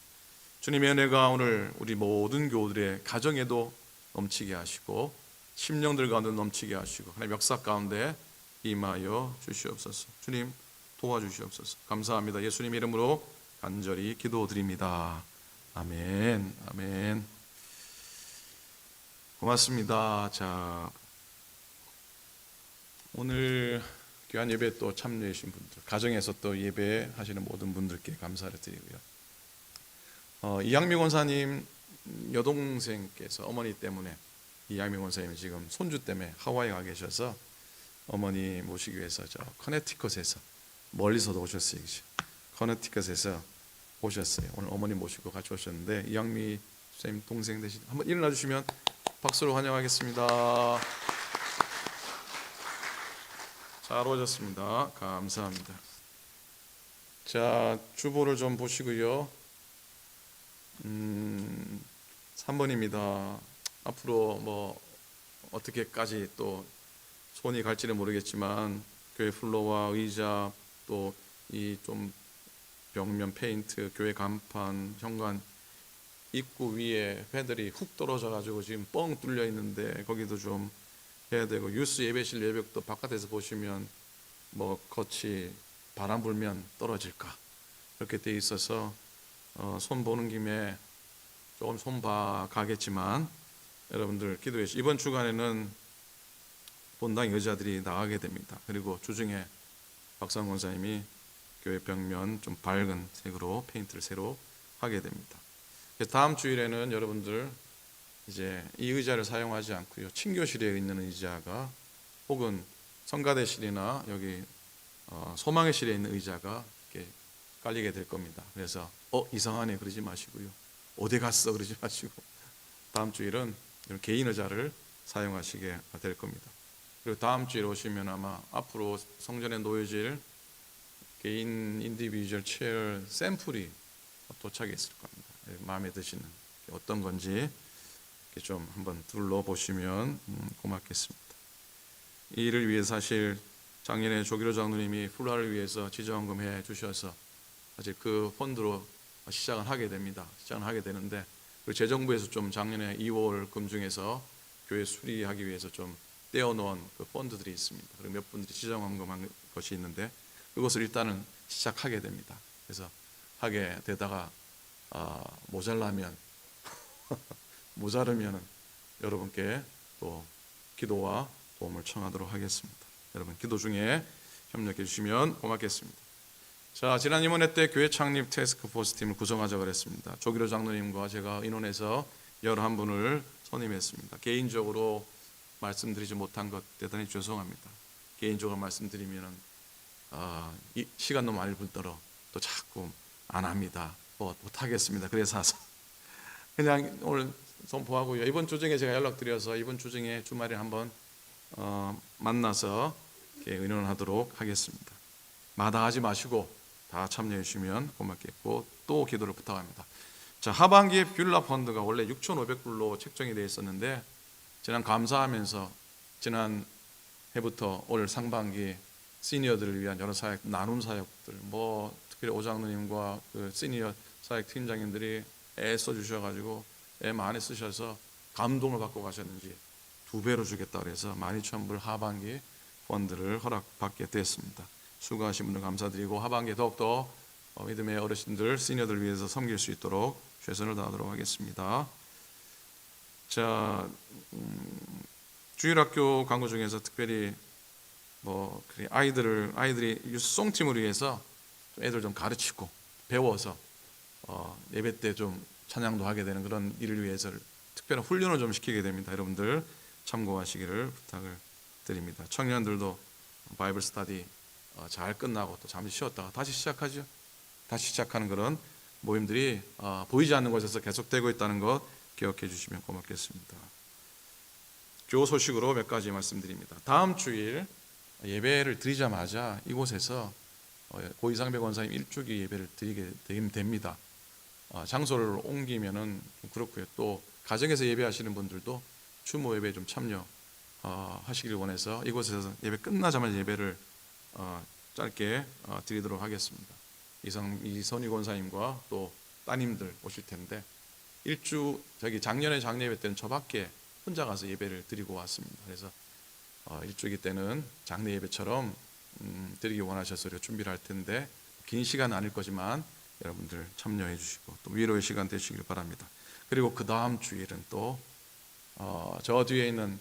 주님의 은혜가 오늘 우리 모든 교우들의 가정에도 넘치게 하시고 심령들 가운데 넘치게 하시고 하나님 역사 가운데 임하여 주시옵소서. 주님 도와주시옵소서. 감사합니다. 예수님 이름으로 간절히 기도드립니다. 아멘. 아멘. 고맙습니다. 자, 오늘 귀한 예배에 또 참여해 주신 분들, 가정에서 또 예배하시는 모든 분들께 감사를 드리고요. 이양미 권사님 여동생께서 어머니 때문에 이양미 권사님이 지금 손주 때문에 하와이에 가 계셔서 어머니 모시기 위해서 저 커네티컷에서 멀리서도 오셨어요. 커네티컷에서 오셨어요. 오늘 어머니 모시고 같이 오셨는데 이양미 선생님 동생 되신 한번 일어나 주시면 박수로 환영하겠습니다. 잘 오셨습니다. 감사합니다. 자, 주보를 좀 보시고요. 3번입니다. 앞으로 뭐 어떻게까지 또 손이 갈지는 모르겠지만 교회 플로어와 의자 또 이 좀 벽면 페인트, 교회 간판, 현관 입구 위에 패들이 훅 떨어져 가지고 지금 뻥 뚫려 있는데 거기도 좀 해야 되고 유스 예배실 외벽도 바깥에서 보시면 뭐 겉이 바람 불면 떨어질까 그렇게 돼 있어서 손 보는 김에 조금 손 봐 가겠지만 여러분들 기도해 주시고 이번 주간에는 본당 여자들이 나가게 됩니다. 그리고 주중에 박상 권사님이 교회 벽면 좀 밝은 색으로 페인트를 새로 하게 됩니다. 다음 주일에는 여러분들 이제 이 의자를 사용하지 않고요. 친교실에 있는 의자가 혹은 성가대실이나 여기 소망의 실에 있는 의자가 이렇게 깔리게 될 겁니다. 그래서 이상하네 그러지 마시고요. 어디 갔어 그러지 마시고 다음 주일은 개인 의자를 사용하시게 될 겁니다. 그리고 다음 주에 오시면 아마 앞으로 성전에 놓여질 개인 인디비주얼 체어 샘플이 도착해 있을 겁니다. 마음에 드시는 어떤 건지 좀 한번 둘러보시면 고맙겠습니다. 이 일을 위해 사실 작년에 조기로 장로님이 플라를 위해서 지정금해 주셔서 사실 그 펀드로 시작을 하게 됩니다. 시작을 하게 되는데 그리고 재정부에서 좀 작년에 2월 금중에서 교회 수리하기 위해서 좀 떼어놓은 그 펀드들이 있습니다. 그리고 몇 분들이 지정금한 것이 있는데 그것을 일단은 시작하게 됩니다. 그래서 하게 되다가 모자르면 여러분께 또 기도와 도움을 청하도록 하겠습니다. 여러분 기도 중에 협력해 주시면 고맙겠습니다. 자, 지난 임원회 때 교회 창립 태스크포스 팀을 구성하자고 했습니다. 조기로 장로님과 제가 의논해서 11분을 선임했습니다. 개인적으로 말씀드리지 못한 것 대단히 죄송합니다. 개인적으로 말씀드리면 이 시간 너무 많이 분들어 또 자꾸 안 합니다. 못하겠습니다. 그래서 그냥 오늘 선포하고요. 이번 주중에 제가 연락드려서 이번 주중에 주말에 한번 만나서 의논하도록 하겠습니다. 마다하지 마시고 다 참여해 주시면 고맙겠고 또 기도를 부탁합니다. 자, 하반기에 뷰라 펀드가 원래 6,500불로 책정이 되어 있었는데 지난 감사하면서 지난 해부터 올 상반기 시니어들을 위한 여러 사역, 나눔 사역들, 특히 오장로님과 그 시니어 사역 팀장님들이 애써 주셔가지고 애 많이 쓰셔서 감동을 받고 가셨는지 2배로 주겠다 그래서 12,000불 하반기 펀드를 허락받게 됐습니다. 수고하신 분들 감사드리고 하반기에 더욱더 믿음의 어르신들, 시니어들을 위해서 섬길 수 있도록 최선을 다하도록 하겠습니다. 자, 주일학교 광고 중에서 특별히 아이들이 유송팀을 위해서 애들 좀 가르치고 배워서 예배 때 좀 찬양도 하게 되는 그런 일을 위해서 특별한 훈련을 좀 시키게 됩니다. 여러분들 참고하시기를 부탁을 드립니다. 청년들도 바이블 스터디 잘 끝나고 또 잠시 쉬었다가 다시 시작하죠. 다시 시작하는 그런 모임들이 보이지 않는 곳에서 계속되고 있다는 것 기억해 주시면 고맙겠습니다. 교우 소식으로 몇 가지 말씀드립니다. 다음 주일 예배를 드리자마자 이곳에서 고이상백 원사님 일주기 예배를 드리게 됩니다. 장소를 옮기면은 좀 그렇고요. 또 가정에서 예배하시는 분들도 추모 예배에 좀 참여하시길 원해서 이곳에서 예배 끝나자마자 예배를 짧게 드리도록 하겠습니다. 이선희 권사님과 또 따님들 오실 텐데 작년에 장례 예배 때는 저밖에 혼자 가서 예배를 드리고 왔습니다. 그래서 일주기 때는 장례 예배처럼 드리기 원하셔서 준비를 할 텐데 긴 시간은 아닐 거지만 여러분들 참여해 주시고 또 위로의 시간 되시길 바랍니다. 그리고 그 다음 주일은 또 저 뒤에 있는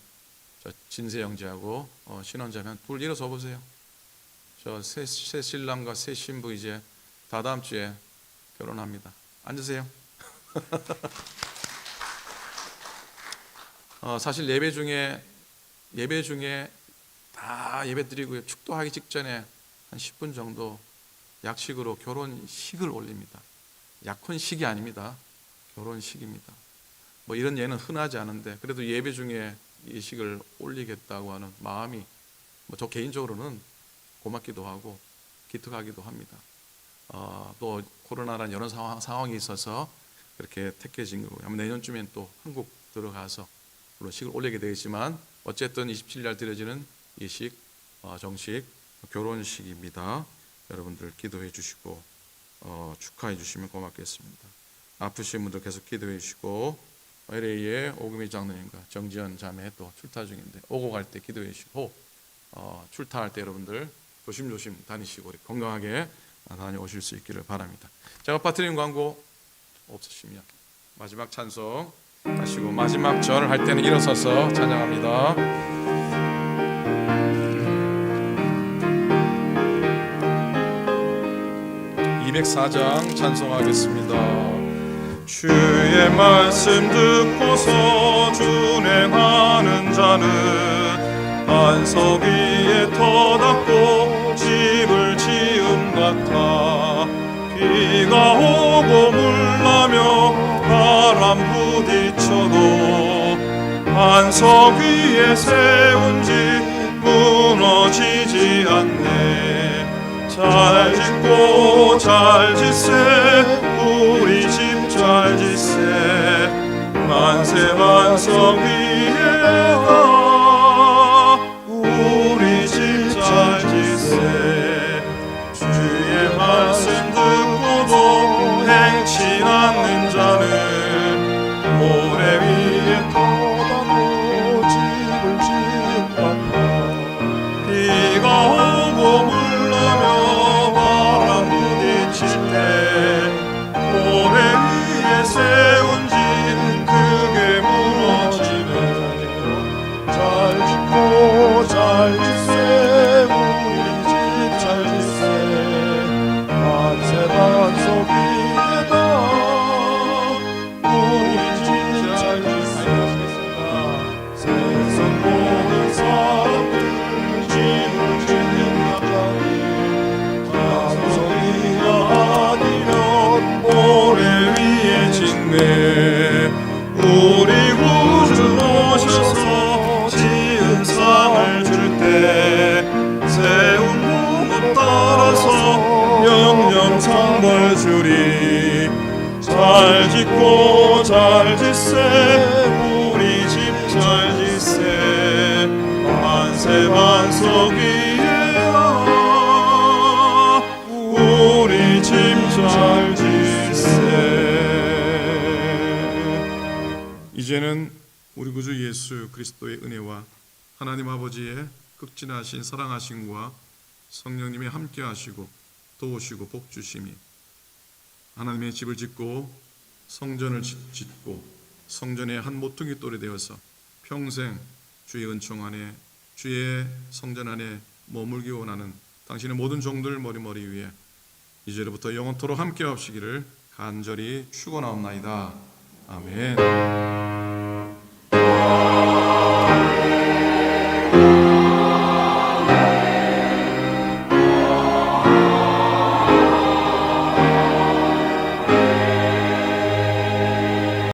저 진세 형제하고 신혼자매 둘 일어서 보세요. 저 새 신랑과 새 신부 이제 다다음 주에 결혼합니다. 앉으세요. 사실 예배 중에 다 예배 드리고 축도하기 직전에 한 10분 정도 약식으로 결혼식을 올립니다. 약혼식이 아닙니다. 결혼식입니다. 이런 예는 흔하지 않은데 그래도 예배 중에 예식을 올리겠다고 하는 마음이 저 개인적으로는 고맙기도 하고 기특하기도 합니다. 또 코로나라는 여러 상황이 있어서 그렇게 택해진 거고요. 아마 내년쯤엔 또 한국 들어가서 물론 식을 올리게 되겠지만 어쨌든 27일 날 드려지는 예식, 정식 결혼식입니다. 여러분들 기도해 주시고 축하해 주시면 고맙겠습니다. 아프신 분들 계속 기도해 주시고 LA의 오금희 장로님과 정지현 자매 또 출타 중인데 오고 갈 때 기도해 주시고 출타할 때 여러분들 조심조심 다니시고 우리 건강하게 다녀오실 수 있기를 바랍니다. 제가 빠뜨린 광고 없으시면 마지막 찬송 하시고 마지막 절을 할 때는 일어서서 찬양합니다. 204장 찬송하겠습니다. 주의 말씀 듣고서 준행하는 자는 반석 위에 터닫고 집을 지음 같아 비가 오고 물나며 바람 부딪혀도 반석 위에 세운 집 무너지지 않네. 잘 짓고 잘 짓세 우리 집 잘 짓세 만세 반석 위에가 우리 집 잘 짓세 주의 말씀 듣고도 행치 않는 자는 모래 위에 터닫고 집을 지은 같아 비가 오고 물나며 바람 부딪힐 때 모래 위에 세운 집 크게 무너지네. 잘 짓고 잘 짓세 우리 집 잘 짓세 만세 반석 위에다 우리 집 잘 짓세 세상 모든 사람들 집을 짓는 나가니 반석이가 아니면 모래 위에 짓네. 우리 구주 오셔서 지은 상을 줄 때 세운 무엇 따라서 영영 상벌 주리. 잘 짓고 잘 짓세 우리 집 잘 짓세 만세 반석 위에야 우리 집 잘 짓세. 이제는 우리 구주 예수 그리스도의 은혜와 하나님 아버지의 극진하신 사랑하심과 성령님의 함께하시고 도우시고 복주심이 하나님의 집을 짓고 성전을 짓고 성전의 한 모퉁이 돌이 되어서 평생 주의 은총 안에 주의 성전 안에 머물기 원하는 당신의 모든 종들 머리머리 위에 이제로부터 영원토록 함께 하시기를 간절히 축원하옵나이다. 아멘.